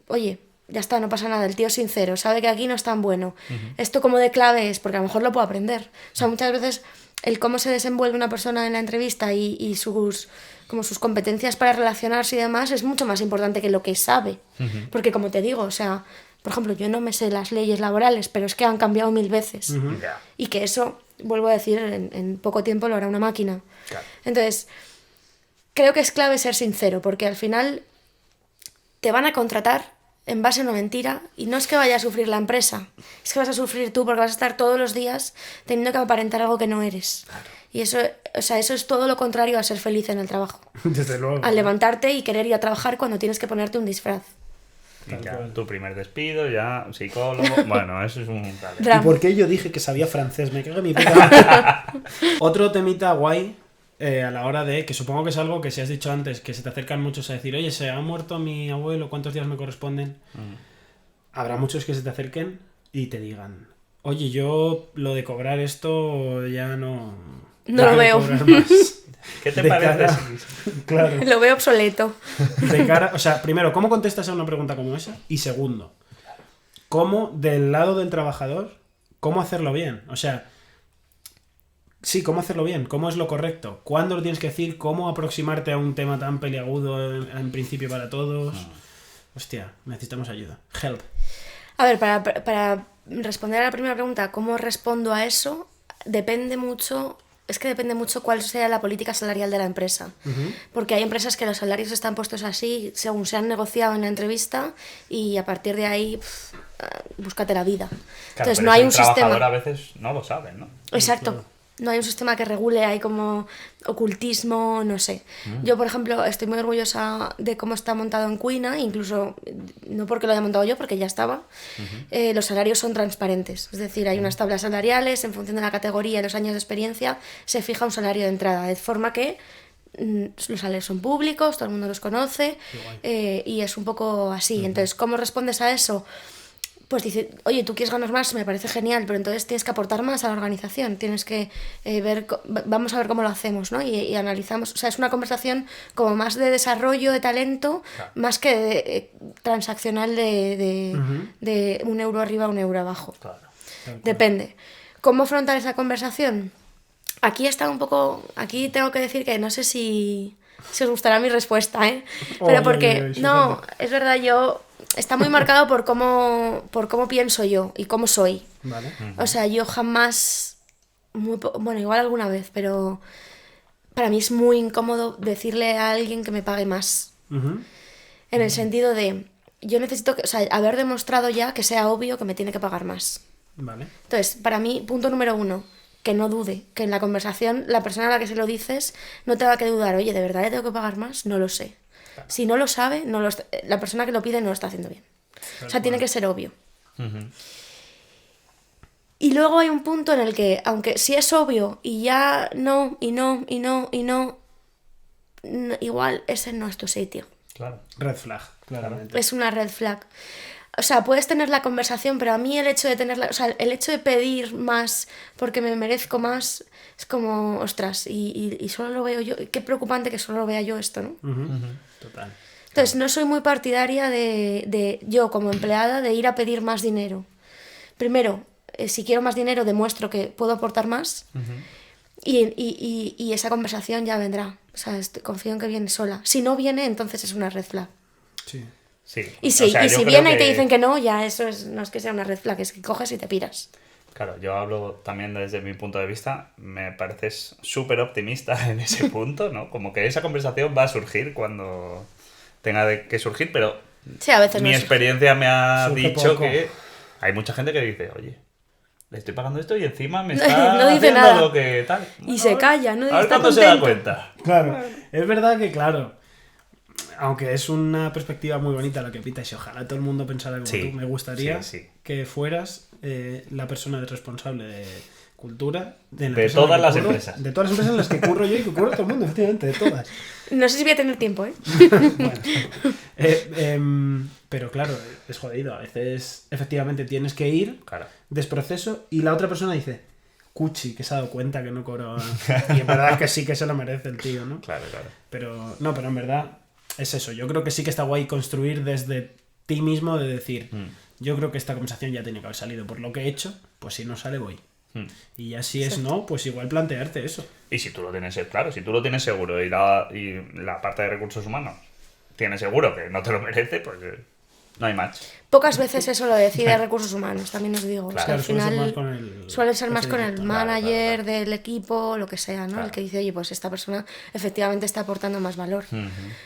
Oye, ya está, no pasa nada, el tío es sincero, sabe que aquí no es tan bueno. Esto como de clave es, porque a lo mejor lo puedo aprender. O sea, muchas veces el cómo se desenvuelve una persona en la entrevista y sus competencias para relacionarse y demás es mucho más importante que lo que sabe. Porque como te digo, o sea, por ejemplo, yo no me sé las leyes laborales, pero es que han cambiado 1000 veces. Ya. Y que eso, vuelvo a decir, en poco tiempo lo hará una máquina. Claro. Entonces, creo que es clave ser sincero, porque al final te van a contratar en base a una mentira y no es que vaya a sufrir la empresa, es que vas a sufrir tú porque vas a estar todos los días teniendo que aparentar algo que no eres. Y eso, o sea, eso es todo lo contrario a ser feliz en el trabajo. Desde luego. Al levantarte y querer ir a trabajar cuando tienes que ponerte un disfraz. Y Tal ya, cual. tu primer despido, ya, psicólogo. Bueno, eso es un. ¿Y Drama. por qué yo dije que sabía francés? Me cago en mi puta. Otro temita guay a la hora de, que supongo que es algo que si has dicho antes, que se te acercan muchos a decir, oye, se ha muerto mi abuelo, ¿cuántos días me corresponden? Habrá muchos que se te acerquen y te digan, oye, yo lo de cobrar esto ya no... No lo quiero veo. cobrar más". ¿Qué te De parece? cara- Claro. Lo veo obsoleto. De cara, o sea, primero, ¿cómo contestas a una pregunta como esa? Y segundo, ¿cómo del lado del trabajador, cómo hacerlo bien? O sea, sí, ¿cómo hacerlo bien? ¿Cómo es lo correcto? ¿Cuándo lo tienes que decir? ¿Cómo aproximarte a un tema tan peliagudo en principio para todos? Hostia, necesitamos ayuda. Help. A ver, para responder a la primera pregunta, ¿cómo respondo a eso? Depende mucho cuál sea la política salarial de la empresa. Porque hay empresas que los salarios están puestos así según se han negociado en la entrevista y a partir de ahí, búscate la vida. Claro, Entonces pero no hay el un trabajador sistema. a veces no lo sabe, ¿no? Exacto. No hay un sistema que regule, hay como ocultismo, no sé. Yo, por ejemplo, estoy muy orgullosa de cómo está montado en Cuina, incluso no porque lo haya montado yo, porque ya estaba. Los salarios son transparentes, es decir, hay unas tablas salariales, en función de la categoría y los años de experiencia, se fija un salario de entrada, de forma que los salarios son públicos, todo el mundo los conoce, y es un poco así. Entonces, ¿cómo respondes a eso? Pues dice, oye, tú quieres ganar más, me parece genial, pero entonces tienes que aportar más a la organización, tienes que vamos a ver cómo lo hacemos, ¿no? Y analizamos, o sea, es una conversación como más de desarrollo de talento, más que transaccional de un euro arriba, un euro abajo. Claro. Depende. ¿Cómo afrontar esa conversación? Aquí está un poco, aquí tengo que decir que no sé si os gustará mi respuesta, ¿eh? Pero porque, no, es verdad, está muy marcado por cómo pienso yo y cómo soy. Vale. O sea, yo jamás, bueno, igual alguna vez, pero para mí es muy incómodo decirle a alguien que me pague más. En el sentido de, yo necesito o sea, haber demostrado ya que sea obvio que me tiene que pagar más. Vale. Entonces, para mí, punto número 1, que no dude, que en la conversación la persona a la que se lo dices no tenga que dudar, oye, ¿de verdad le tengo que pagar más? No lo sé. Si no lo sabe, la persona que lo pide no lo está haciendo bien. O sea, tiene que ser obvio. Y luego hay un punto en el que, aunque si es obvio y ya no, igual ese no es tu sitio. Claro. Red flag, claramente. Es una red flag. O sea, puedes tener la conversación, pero a mí el hecho de tenerla, o sea, el hecho de pedir más porque me merezco más, es como, ostras, y solo lo veo yo. Qué preocupante que solo lo vea yo esto, ¿no? Total. Entonces, no soy muy partidaria de yo como empleada de ir a pedir más dinero. Primero, si quiero más dinero, demuestro que puedo aportar más y esa conversación ya vendrá. O sea, confío en que viene sola. Si no viene, entonces es una red flag. Sí. Sí. Y si, O sea, y yo si creo viene y te dicen que no, ya eso no es que sea una red flag, es que coges y te piras. Claro, yo hablo también desde mi punto de vista, me pareces súper optimista en ese punto, ¿no? Como que esa conversación va a surgir cuando tenga que surgir, pero Sí, a veces mi no experiencia me ha Surge dicho poco. que hay mucha gente que dice, oye, le estoy pagando esto y encima me está No dice haciendo nada. lo que tal. Y se calla, ¿no? Y A ver está cuándo se da contento. cuenta. Claro, es verdad que, claro, aunque es una perspectiva muy bonita la que pitas y ojalá todo el mundo pensara como Sí, tú, me gustaría sí. que fueras la persona responsable de cultura la De empresa en la todas que las curro, empresas. de todas las empresas en las que curro yo y que curro todo el mundo, efectivamente, de todas. No sé si voy a tener tiempo, ¿eh? Bueno, pero claro, es jodido. A veces, efectivamente, tienes que ir, Claro. desproceso, y la otra persona dice, cuchi, que se ha dado cuenta que no cobro. Y en verdad que sí que se lo merece el tío, ¿no? Claro, claro. Pero en verdad es eso. Yo creo que sí que está guay construir desde ti mismo de decir, yo creo que esta conversación ya tiene que haber salido por lo que he hecho, pues si no sale voy. Y ya si es no, pues igual plantearte eso. Y si tú lo tienes claro, si tú lo tienes seguro y la parte de recursos humanos tiene seguro que no te lo merece, pues no hay match. Pocas veces eso lo decide recursos humanos, también os digo. Claro. O sea, al Claro, suele ser final más con el suele ser más jefe con el director. manager Claro. del equipo, lo que sea, ¿no? Claro. El que dice, oye, pues esta persona efectivamente está aportando más valor. O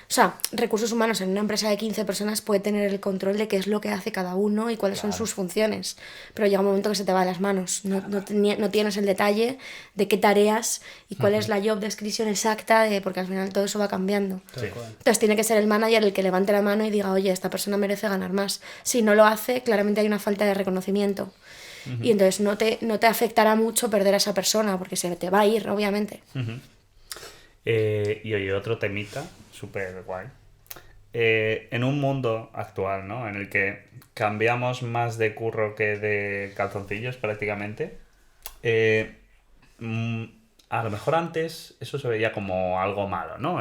sea, recursos humanos en una empresa de 15 personas puede tener el control de qué es lo que hace cada uno y cuáles son sus funciones. Pero llega un momento que se te va de las manos. No tienes el detalle de qué tareas y cuál es la job description exacta, porque al final todo eso va cambiando. Tal cual. Entonces tiene que ser el manager el que levante la mano y diga, oye, esta persona merece ganar más. Si no lo hace, claramente hay una falta de reconocimiento. Y entonces no te afectará mucho perder a esa persona, porque se te va a ir, obviamente. Y oye, otro temita súper guay. En un mundo actual, ¿no? En el que cambiamos más de curro que de calzoncillos prácticamente, a lo mejor antes eso se veía como algo malo, ¿no?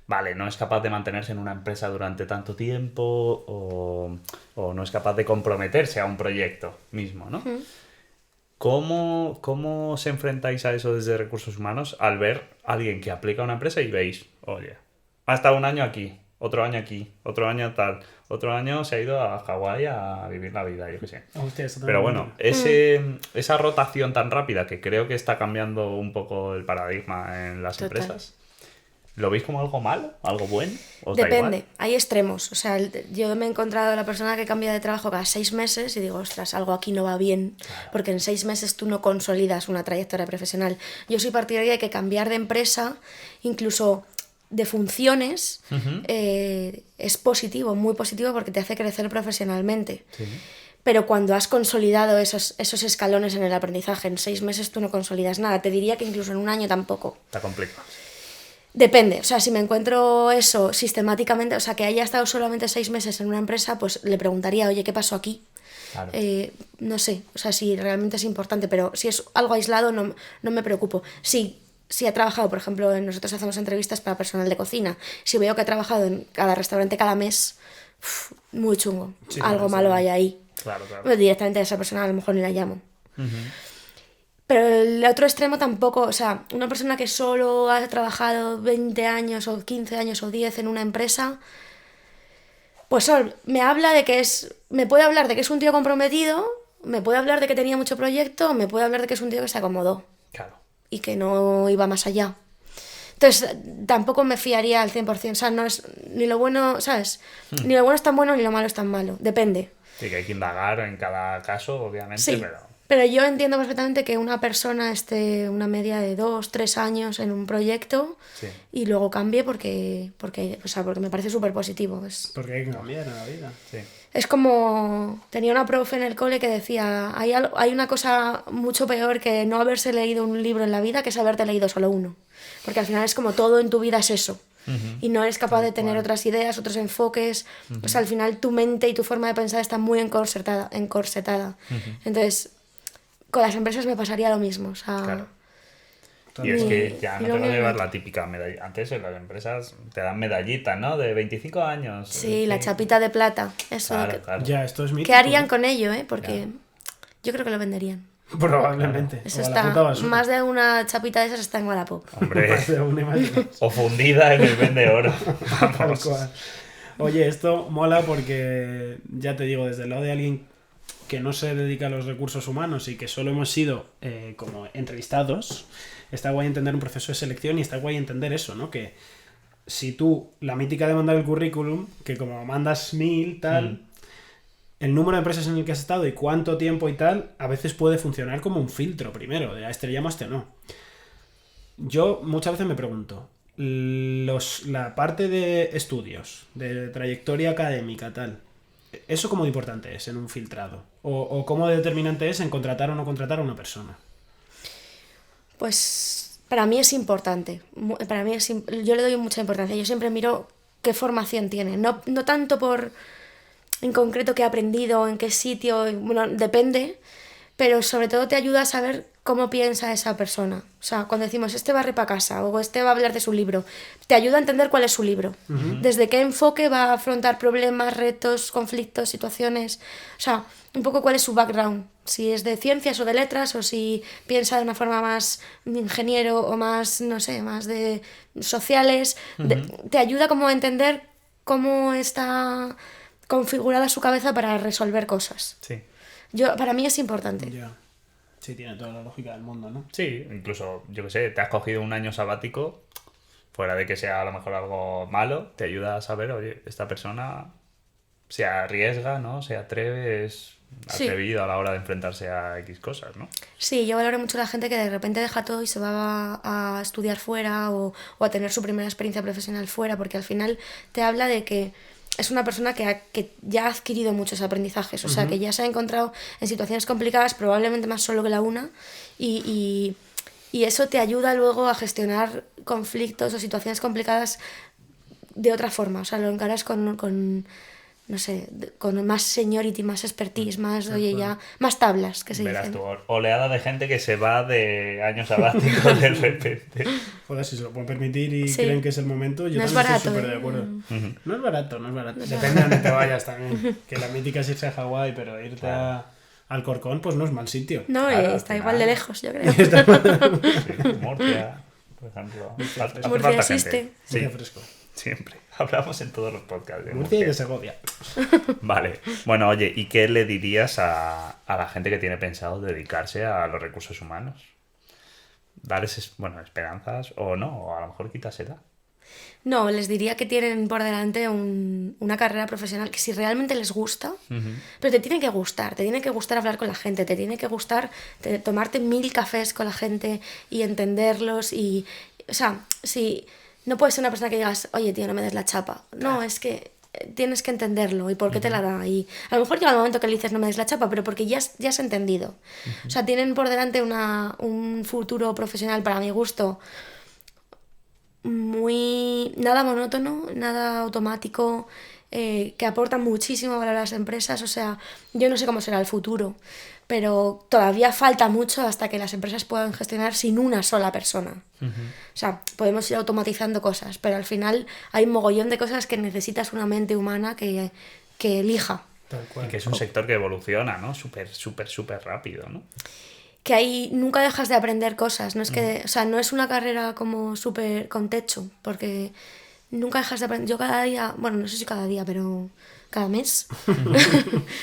Vale, no es capaz de mantenerse en una empresa durante tanto tiempo o no es capaz de comprometerse a un proyecto mismo, ¿no? ¿Cómo os enfrentáis a eso desde recursos humanos al ver a alguien que aplica a una empresa y veis, oye, ha estado un año aquí, otro año aquí, otro año tal, otro año se ha ido a Hawái a vivir la vida, yo qué sé? Hostia, eso Pero también bueno, esa rotación tan rápida que creo que está cambiando un poco el paradigma en las Total. empresas, ¿lo veis como algo malo, algo bueno? ¿Os da Depende, igual? hay extremos. O sea, yo me he encontrado a la persona que cambia de trabajo cada 6 meses y digo, ostras, algo aquí no va bien, porque en 6 meses tú no consolidas una trayectoria profesional. Yo soy partidaria de que cambiar de empresa, incluso de funciones, es positivo, muy positivo, porque te hace crecer profesionalmente. Sí. Pero cuando has consolidado esos escalones en el aprendizaje, en 6 meses tú no consolidas nada. Te diría que incluso en un año tampoco. Está complicado. Depende, o sea, si me encuentro eso sistemáticamente, o sea, que haya estado solamente 6 meses en una empresa, pues le preguntaría, oye, ¿qué pasó aquí? Claro. No sé, o sea, si realmente es importante, pero si es algo aislado no me preocupo. Si ha trabajado, por ejemplo, nosotros hacemos entrevistas para personal de cocina, si veo que ha trabajado en cada restaurante cada mes, muy chungo, Sí, algo claro, malo sí. hay ahí. Claro, claro. Pues directamente a esa persona a lo mejor ni la llamo. Pero el otro extremo tampoco, o sea, una persona que solo ha trabajado 20 años o 15 años o 10 en una empresa, pues me puede hablar de que es un tío comprometido, me puede hablar de que tenía mucho proyecto, me puede hablar de que es un tío que se acomodó Claro. y que no iba más allá. Entonces, tampoco me fiaría al 100%, o sea, no es ni lo bueno, ¿sabes? Ni lo bueno es tan bueno ni lo malo es tan malo, depende. Sí, que hay que indagar en cada caso, obviamente, Sí, pero yo entiendo perfectamente que una persona esté una media de 2, 3 años en un proyecto Sí. y luego cambie porque me parece súper positivo. Porque hay que cambiar en la vida. Sí. Es como... Tenía una profe en el cole que decía, hay una cosa mucho peor que no haberse leído un libro en la vida que es haberte leído solo uno. Porque al final es como todo en tu vida es eso. Y no eres capaz de tener otras ideas, otros enfoques. O sea, al final tu mente y tu forma de pensar está muy encorsetada. Entonces, con las empresas me pasaría lo mismo. O sea, Claro. Y es que ya no y te lo vas a que- llevar la típica medalla. Antes en las empresas te dan medallitas, ¿no? De 25 años. Sí, la chapita de plata. Eso. Claro, claro. Ya, esto es mítico. ¿Qué harían con ello, Porque Claro. yo creo que lo venderían. Probablemente. Eso O a la puta está... basura. Más de una chapita de esas está en Wallapop. Hombre, Más de una y más de dos. o fundida en el vende oro. Tal Vamos. cual. Oye, esto mola porque, ya te digo, desde el lado de alguien que no se dedica a los recursos humanos y que solo hemos sido como entrevistados, está guay entender un proceso de selección y está guay entender eso, ¿no? Que si tú, la mítica de mandar el currículum, que como mandas 1000, tal, el número de empresas en el que has estado y cuánto tiempo y tal, a veces puede funcionar como un filtro primero, de a este le llamo, a este no. Yo muchas veces me pregunto, la parte de estudios, de trayectoria académica, tal, ¿eso cómo de importante es en un filtrado? ¿O cómo de determinante es en contratar o no contratar a una persona? Pues para mí es importante. Yo le doy mucha importancia. Yo siempre miro qué formación tiene. No tanto por en concreto qué ha aprendido, en qué sitio, bueno, depende, pero sobre todo te ayuda a saber cómo piensa esa persona. O sea, cuando decimos este va a ir para casa o este va a hablar de su libro, te ayuda a entender cuál es su libro. Desde qué enfoque va a afrontar problemas, retos, conflictos, situaciones. O sea, un poco cuál es su background. Si es de ciencias o de letras o si piensa de una forma más ingeniero o más, no sé, más de sociales. Te ayuda como a entender cómo está configurada su cabeza para resolver cosas. Sí. Para mí es importante. Ya. Sí, tiene toda la lógica del mundo, ¿no? Sí, incluso, yo qué sé, te has cogido un año sabático, fuera de que sea a lo mejor algo malo, te ayuda a saber, oye, esta persona se arriesga, ¿no? Se atreve, es Sí. atrevido a la hora de enfrentarse a X cosas, ¿no? Sí, yo valoro mucho la gente que de repente deja todo y se va a estudiar fuera o a tener su primera experiencia profesional fuera, porque al final te habla de que es una persona que ya ha adquirido muchos aprendizajes, o sea, que ya se ha encontrado en situaciones complicadas, probablemente más solo que la una, y eso te ayuda luego a gestionar conflictos o situaciones complicadas de otra forma, o sea, lo encaras con no sé, con más seniority, más expertise, más, oye, ya, más tablas, que se Verás dicen. tú, oleada de gente que se va de años sabáticos de repente. Joder, si se lo pueden permitir y Sí. creen que es el momento, yo No es también barato, estoy súper de ¿eh? acuerdo. No es barato, no es barato. Depende de dónde te vayas también. Que la mítica es irse a Hawái, pero irte a Alcorcón, pues no es mal sitio. No, Claro, al está final. igual de lejos, yo creo. Sí, Murcia, por ejemplo. Hace Murcia falta existe. gente. Sí, Murcia fresco. siempre. Hablamos en todos los podcasts de Murcia y Murcia. de Segovia. Vale. Bueno, oye, ¿y qué le dirías a la gente que tiene pensado dedicarse a los recursos humanos? ¿Darles, bueno, esperanzas o no? O a lo mejor quitársela. No, les diría que tienen por delante una carrera profesional que si realmente les gusta, pero te tiene que gustar hablar con la gente, te tiene que gustar tomarte 1000 cafés con la gente y entenderlos y, o sea, si no puedes ser una persona que digas, oye tío, no me des la chapa, no, es que tienes que entenderlo y por qué te la da y a lo mejor llega el momento que le dices no me des la chapa, pero porque ya has entendido. O sea, tienen por delante un futuro profesional para mi gusto muy nada monótono, nada automático, que aporta muchísimo valor a las empresas. O sea, yo no sé cómo será el futuro, pero todavía falta mucho hasta que las empresas puedan gestionar sin una sola persona. O sea, podemos ir automatizando cosas, pero al final hay un mogollón de cosas que necesitas una mente humana que elija. Tal Y cual. que es un sector que evoluciona, ¿no? Súper, súper, súper rápido, ¿no? Que ahí nunca dejas de aprender cosas, no es que, o sea, no es una carrera como súper con techo, porque nunca dejas de aprender. Yo cada día, bueno, no sé si cada día, pero cada mes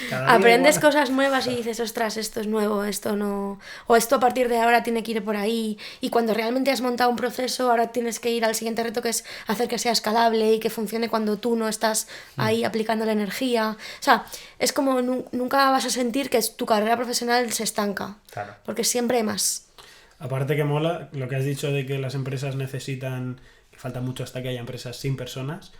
Cada día aprendes igual. cosas nuevas y dices, ostras, esto es nuevo, esto no, o esto a partir de ahora tiene que ir por ahí, y cuando realmente has montado un proceso, ahora tienes que ir al siguiente reto, que es hacer que sea escalable y que funcione cuando tú no estás ahí aplicando la energía. O sea, es como nunca vas a sentir que tu carrera profesional se estanca, Claro. porque siempre hay más. Aparte que mola lo que has dicho de que las empresas necesitan, que falta mucho hasta que haya empresas sin personas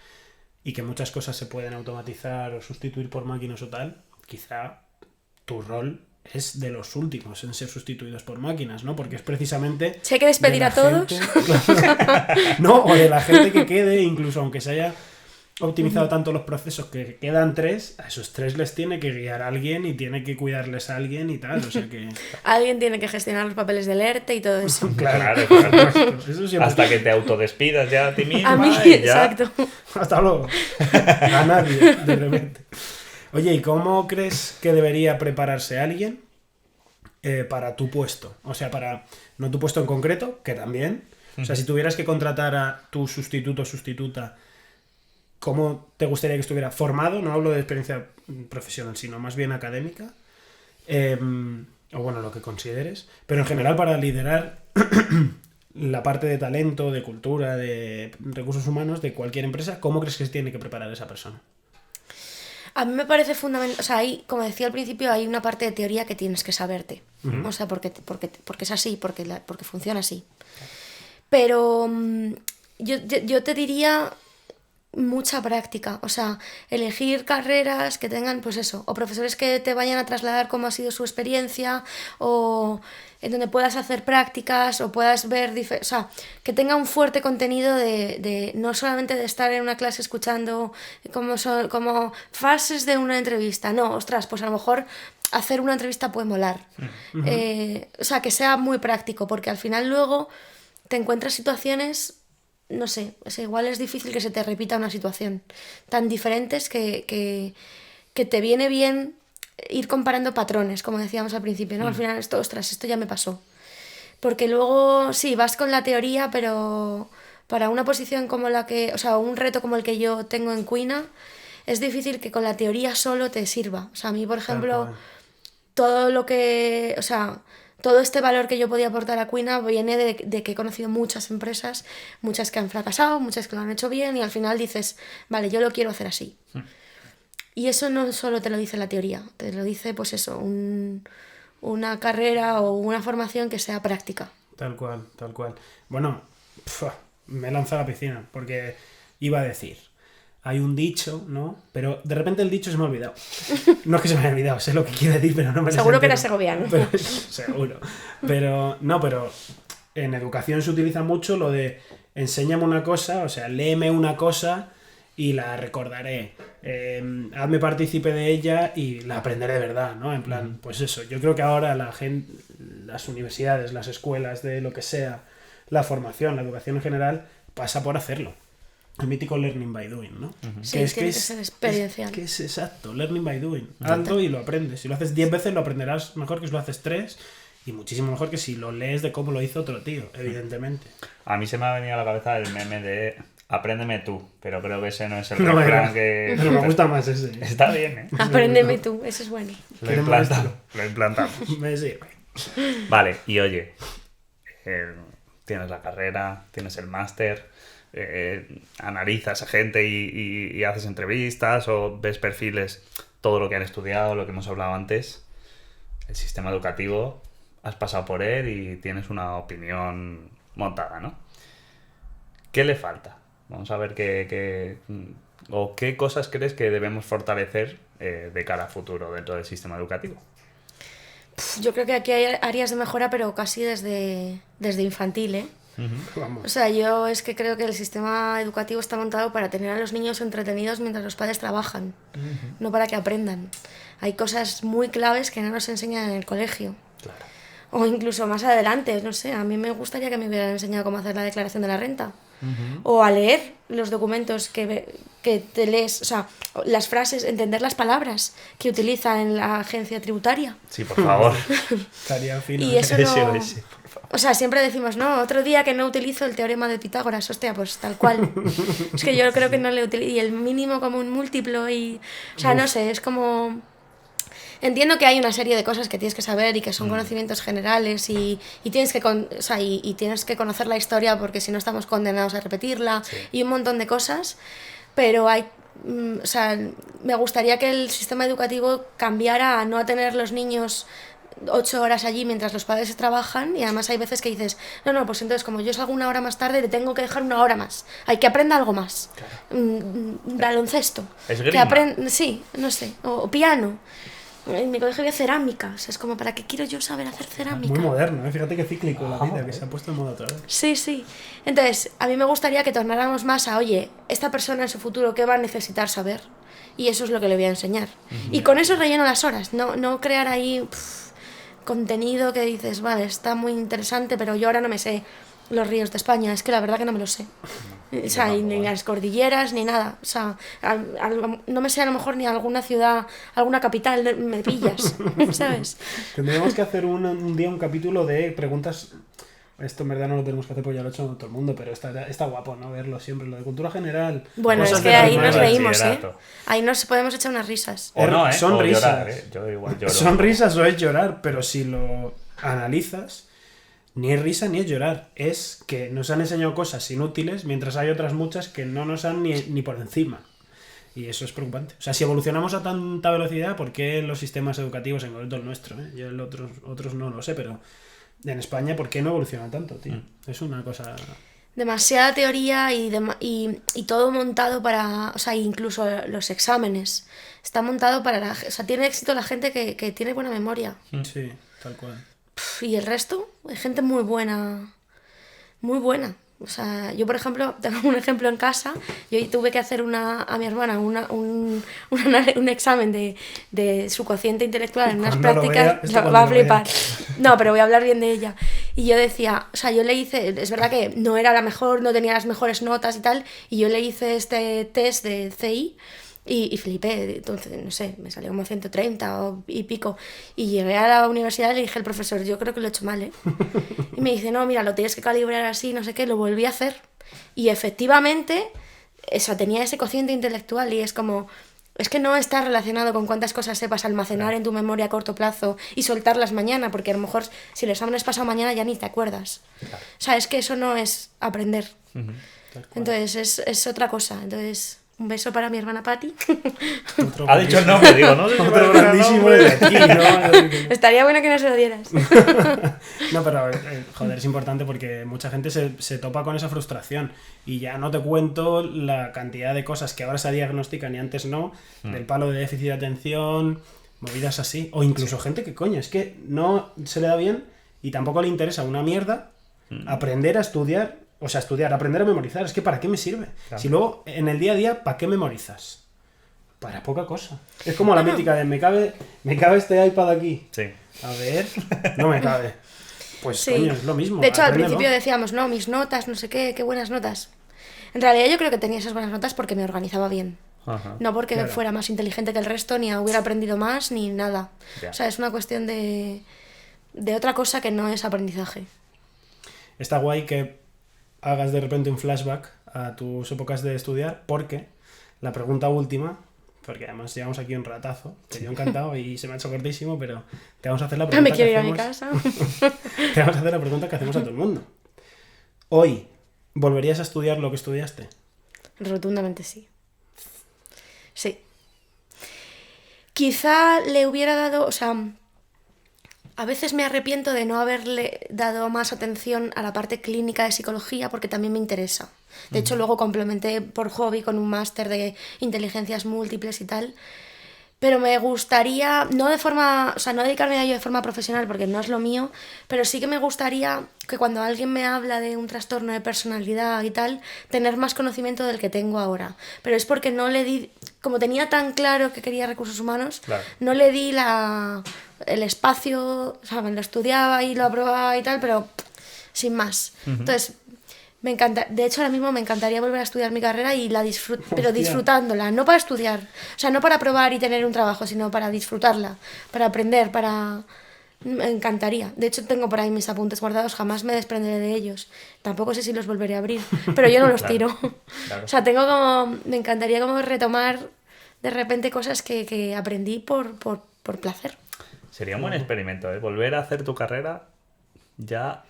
y que muchas cosas se pueden automatizar o sustituir por máquinas o tal, quizá tu rol es de los últimos en ser sustituidos por máquinas, ¿no? Porque es precisamente... Si hay que despedir de la a todos. gente- no, o de la gente que quede, incluso aunque se haya optimizado tanto los procesos que quedan 3, a esos 3 les tiene que guiar alguien y tiene que cuidarles a alguien y tal, o sea que... Alguien tiene que gestionar los papeles del ERTE y todo eso. Claro, claro. Eso siempre... Hasta que te autodespidas ya a ti misma A mí, y ya... exacto. Hasta luego. A nadie, de repente. Oye, ¿y cómo crees que debería prepararse alguien para tu puesto? O sea, para no tu puesto en concreto, que también. O sea, si tuvieras que contratar a tu sustituto o sustituta, ¿cómo te gustaría que estuviera formado? No hablo de experiencia profesional, sino más bien académica. O bueno, lo que consideres. Pero en general para liderar la parte de talento, de cultura, de recursos humanos de cualquier empresa, ¿cómo crees que se tiene que preparar esa persona? A mí me parece fundamental, o sea, hay, como decía al principio, hay una parte de teoría que tienes que saberte. O sea, porque es así, porque funciona así. Pero yo te diría mucha práctica, o sea, elegir carreras que tengan, pues eso, o profesores que te vayan a trasladar cómo ha sido su experiencia, o en donde puedas hacer prácticas, o puedas ver, o sea, que tenga un fuerte contenido de no solamente de estar en una clase escuchando como fases de una entrevista, no, ostras, pues a lo mejor hacer una entrevista puede molar. O sea, que sea muy práctico, porque al final luego te encuentras situaciones, no sé, igual es difícil que se te repita una situación tan diferentes que te viene bien ir comparando patrones, como decíamos al principio, ¿no? Al final esto ya me pasó. Porque luego, sí, vas con la teoría, pero para una posición como la que, o sea, un reto como el que yo tengo en Cuina, es difícil que con la teoría solo te sirva. O sea, a mí, por ejemplo, todo lo que, o sea, todo este valor que yo podía aportar a Cuina viene de que he conocido muchas empresas, muchas que han fracasado, muchas que lo han hecho bien, y al final dices, vale, yo lo quiero hacer así. Y eso no solo te lo dice la teoría, te lo dice, pues eso, una carrera o una formación que sea práctica. Tal cual, tal cual. Bueno, me he lanzado a la piscina, porque iba a decir, hay un dicho, ¿no? Pero de repente el dicho se me ha olvidado. No es que se me haya olvidado, sé lo que quiere decir, pero no me lo Seguro que entero. era segoviano. Pero, seguro. Pero en educación se utiliza mucho lo de enséñame una cosa, o sea, léeme una cosa y la recordaré. Hazme partícipe de ella y la aprenderé de verdad, ¿no? En plan, pues eso. Yo creo que ahora la gente, las universidades, las escuelas, de lo que sea, la formación, la educación en general, pasa por hacerlo. El mítico learning by doing, ¿no? Sí, tiene que ser experiencial. Que es exacto, learning by doing. Hazlo y lo aprendes. Si lo haces 10 veces lo aprenderás mejor que si lo haces 3 y muchísimo mejor que si lo lees de cómo lo hizo otro tío, evidentemente. A mí se me ha venido a la cabeza el meme de apréndeme tú, pero creo que ese no es el No, refrán que... pero me gusta más ese. Está bien, ¿eh? Apréndeme tú, eso es bueno. Lo he implantado. Me sirve. Vale, y oye, tienes la carrera, tienes el máster, analizas a gente y haces entrevistas o ves perfiles, todo lo que han estudiado, lo que hemos hablado antes. El sistema educativo, has pasado por él y tienes una opinión montada, ¿no? ¿Qué le falta? Vamos a ver qué cosas crees que debemos fortalecer de cara a futuro dentro del sistema educativo. Yo creo que aquí hay áreas de mejora, pero casi desde infantil, ¿eh? Vamos. O sea, yo es que creo que el sistema educativo está montado para tener a los niños entretenidos mientras los padres trabajan, no para que aprendan. Hay cosas muy claves que no nos enseñan en el colegio. Claro. O incluso más adelante, no sé, a mí me gustaría que me hubieran enseñado cómo hacer la declaración de la renta. O a leer los documentos que te lees, o sea, las frases, entender las palabras que utiliza en la agencia tributaria. Sí, por favor. Estaría fino. Y eso no... Ese, por favor. O sea, siempre decimos, no, otro día que no utilizo el teorema de Pitágoras, hostia, pues tal cual. Es que yo creo que no le utilizo. Y el mínimo común múltiplo y... O sea, no sé, es como... Entiendo que hay una serie de cosas que tienes que saber y que son conocimientos generales y tienes que y tienes que conocer la historia porque si no estamos condenados a repetirla y un montón de cosas, pero hay... O sea, me gustaría que el sistema educativo cambiara a no a tener los niños 8 horas allí mientras los padres trabajan y además hay veces que dices, no, pues entonces como yo salgo 1 hora más tarde, le tengo que dejar 1 hora más. Hay que aprenda algo más. Claro. Baloncesto. Esgrima. Sí, no sé. O piano. En mi colegio había cerámica. O sea, es como, ¿para qué quiero yo saber hacer cerámica? Muy moderno, ¿eh? Fíjate qué cíclico la vida, que se ha puesto en moda otra vez. Sí. Entonces, a mí me gustaría que tornáramos más a, oye, esta persona en su futuro, ¿qué va a necesitar saber? Y eso es lo que le voy a enseñar. Y con eso relleno las horas. No crear ahí contenido que dices, vale, está muy interesante, pero yo ahora no me sé los ríos de España. Es que la verdad que no me los sé. O sea, ni las cordilleras, ni nada. O sea, no me sé a lo mejor ni alguna ciudad, alguna capital, me pillas, ¿sabes? Tendríamos que hacer un día un capítulo de preguntas. Esto en verdad no lo tenemos que hacer porque ya lo ha hecho todo el mundo, pero está guapo, ¿no? Verlo siempre, lo de cultura general. Bueno, es que ahí nos reímos, ¿eh? Ahí nos podemos echar unas risas. O no, ¿eh? Son o risas. Llorar, ¿eh? Yo igual lloro. Son risas o es llorar, pero si lo analizas, ni es risa ni es llorar. Es que nos han enseñado cosas inútiles, mientras hay otras muchas que no nos han ni por encima. Y eso es preocupante. O sea, si evolucionamos a tanta velocidad, ¿por qué los sistemas educativos, en concreto el nuestro, yo el otros no lo sé, pero en España, ¿por qué no evoluciona tanto, tío? Es una cosa... Demasiada teoría y todo montado para... O sea, incluso los exámenes. Está montado para... O sea, tiene éxito la gente que tiene buena memoria. Sí, tal cual. Y el resto, hay gente muy buena. Muy buena. O sea, yo por ejemplo, tengo un ejemplo en casa. Yo tuve que hacer a mi hermana un examen de su cociente intelectual en unas prácticas. Va a flipar. No, pero voy a hablar bien de ella. Y yo decía, o sea, yo le hice, es verdad que no era la mejor, no tenía las mejores notas y tal, y yo le hice este test de CI. Y flipé, entonces, no sé, me salió como 130 y pico. Y llegué a la universidad y le dije al profesor, yo creo que lo he hecho mal, ¿eh? Y me dice, no, mira, lo tienes que calibrar así, no sé qué, lo volví a hacer. Y efectivamente, tenía ese cociente intelectual y es como... Es que no está relacionado con cuántas cosas sepas almacenar en tu memoria a corto plazo y soltarlas mañana, porque a lo mejor si el examen es pasado mañana ya ni te acuerdas. Claro. O sea, es que eso no es aprender. Entonces es otra cosa. Entonces... Un beso para mi hermana Patti. Ha dicho el nombre, digo, no sé si Otro va a decir el grandísimo nombre. de aquí, ¿no? Estaría bueno que no se lo dieras. No, pero joder, es importante porque mucha gente se topa con esa frustración. Y ya no te cuento la cantidad de cosas que ahora se diagnostican y antes no, del palo de déficit de atención, movidas así. O incluso gente que, coño, es que no se le da bien y tampoco le interesa una mierda aprender a estudiar. O sea, aprender a memorizar. Es que ¿para qué me sirve? Claro. Si luego, en el día a día, ¿para qué memorizas? Para poca cosa. Es como la mítica de me cabe este iPad aquí. Sí. A ver, no me cabe. Pues Sí. coño, es lo mismo. De hecho, al apréndelo. principio decíamos, no, mis notas, no sé qué buenas notas. En realidad yo creo que tenía esas buenas notas porque me organizaba bien. Ajá. No porque Claro. fuera más inteligente que el resto, ni hubiera aprendido más, ni nada. Ya. O sea, es una cuestión de otra cosa que no es aprendizaje. Está guay que hagas de repente un flashback a tus épocas de estudiar, porque la pregunta última, porque además llevamos aquí un ratazo, que yo encantado y se me ha hecho cortísimo, pero te vamos a hacer la pregunta Me quiero que ir a mi hacemos- casa. Te vamos a hacer la pregunta que hacemos a todo el mundo. Hoy, ¿volverías a estudiar lo que estudiaste? Rotundamente sí. Sí. Quizá le hubiera dado, o sea, a veces me arrepiento de no haberle dado más atención a la parte clínica de psicología porque también me interesa. De hecho, luego complementé por hobby con un máster de inteligencias múltiples y tal. Pero me gustaría, no de forma, o sea, no dedicarme a ello de forma profesional porque no es lo mío, pero sí que me gustaría que cuando alguien me habla de un trastorno de personalidad y tal, tener más conocimiento del que tengo ahora. Pero es porque no le di, como tenía tan claro que quería recursos humanos, Claro. no le di el espacio, o sea, me lo estudiaba y lo aprobaba y tal, pero sin más. Entonces, me encanta, de hecho ahora mismo me encantaría volver a estudiar mi carrera y pero Hostia. disfrutándola, no para estudiar, o sea, no para probar y tener un trabajo, sino para disfrutarla, para aprender, me encantaría. De hecho tengo por ahí mis apuntes guardados, jamás me desprenderé de ellos. Tampoco sé si los volveré a abrir, pero yo no los Claro, tiro. claro. O sea, me encantaría como retomar de repente cosas que aprendí por placer. Sería un buen experimento, ¿eh? Volver a hacer tu carrera ya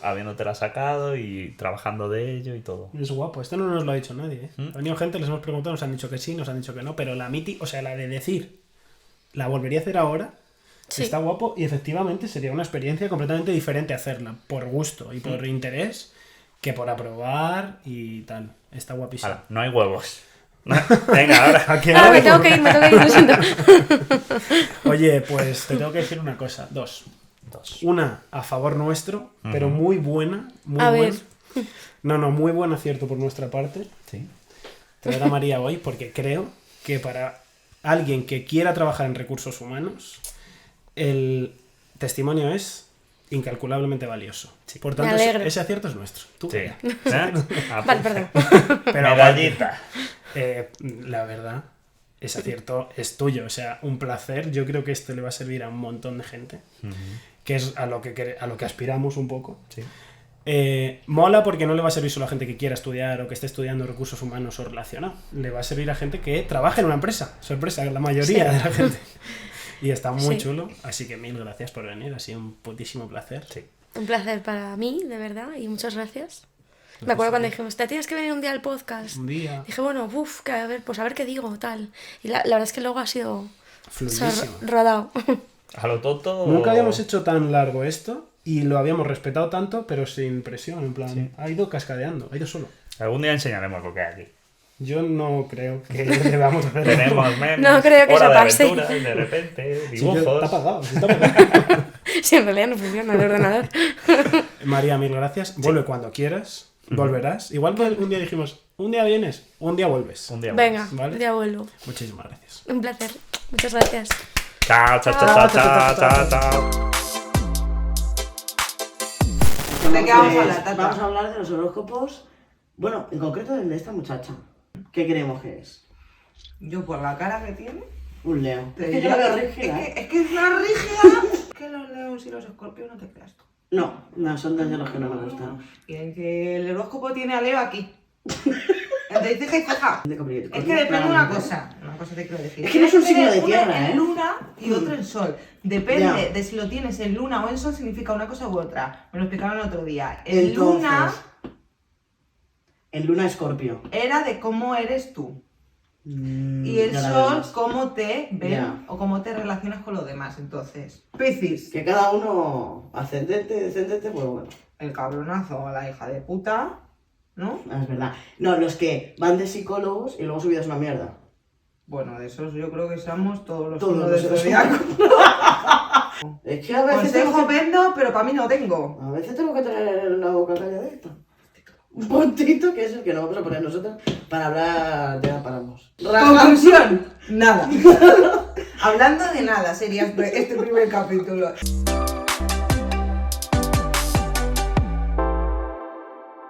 habiéndotela sacado y trabajando de ello y todo. Es guapo, esto no nos lo ha dicho nadie, ¿eh? Ha venido gente, les hemos preguntado, nos han dicho que sí, nos han dicho que no, pero la o sea, la de decir, la volvería a hacer ahora, Sí. está guapo y efectivamente sería una experiencia completamente diferente hacerla, por gusto y por interés, que por aprobar y tal. Está guapísimo. Hala, no hay huevos. Venga, ahora. ¿A qué Ahora hora? me tengo que ir, lo siento. Oye, pues te tengo que decir una cosa, dos. Una a favor nuestro, pero muy buena, muy A buena. ver. No, muy buen acierto por nuestra parte. Sí. Traer a María hoy porque creo que para alguien que quiera trabajar en recursos humanos, el testimonio es incalculablemente valioso. Por tanto, Me alegro. ese acierto es nuestro. Tú, Sí. vaya. Ah, Vale, pues, perdón. Pero medallita. la verdad, ese acierto es tuyo. O sea, un placer. Yo creo que esto le va a servir a un montón de gente, que es a lo que aspiramos un poco. Sí. Mola porque no le va a servir solo a gente que quiera estudiar o que esté estudiando recursos humanos o relacionado. Le va a servir a gente que trabaja en una empresa. Sorpresa, la mayoría de la gente. Y está muy Sí. chulo. Así que mil gracias por venir. Ha sido un putísimo placer. Sí. Un placer para mí, de verdad, y muchas gracias. Me acuerdo cuando dijimos, te tienes que venir un día al podcast. Un día. Dije, bueno, que a ver, pues a ver qué digo, tal. Y la verdad es que luego ha sido Fluidísimo. rodado. A lo tonto. Nunca habíamos hecho tan largo esto y lo habíamos respetado tanto, pero sin presión. En plan, ha ido cascadeando, ha ido solo. Algún día enseñaremos lo que hay aquí. Yo no creo que debamos hacer Tenemos memes, No creo que hora se de pase. aventuras, de repente, Sí, dibujos. está apagado, sí, está apagado. Si en realidad no funciona el ordenador. María, mil gracias. Vuelve cuando quieras. Volverás. Igual que un día dijimos, un día vienes, un día vuelves. Un día Venga, Vale. ya vuelvo. Muchísimas gracias. Un placer. Muchas gracias. Chao, chao, chao, chao, chao, chao. ¿De qué vamos a hablar, Pues, Tata? vamos a hablar de los horóscopos. Bueno, en concreto del de esta muchacha. ¿Qué creemos que es? Yo por la cara que tiene, Un Leo. te Es que diría yo la veo que- rígida, ¿eh? es que es una rígida. Que los leos y los escorpios no te creas tú. No, son dos de los que no me gustan. Y en que el horóscopo tiene a Leo aquí. Entre ceja y ceja. Es que depende de una cosa te quiero decir. Es que no es un Tienes signo de uno tierra, en ¿eh? luna y otro en sol. Depende Ya. de si lo tienes en luna o en sol, significa una cosa u otra. Me lo explicaron el otro día. En Entonces, luna en Luna Escorpio. era de cómo eres tú. Y el ya la sol, vemos. cómo te ven Ya. o cómo te relacionas con los demás. Entonces, Piscis, Que cada uno ascendente, descendente, pues bueno. el cabronazo a la hija de puta, ¿no? Es verdad. No, los que van de psicólogos y luego su vida es una mierda. Bueno, de esos yo creo que somos todos los Todos signos los del seres zodiaco. Es que a veces, tengo Consejo que, vendo, pero para mí no tengo. a veces tengo que tener la boca calladita. Un puntito que es el que nos vamos a poner nosotros para hablar, ya paramos. Conclusión, nada. Hablando de nada sería este primer capítulo.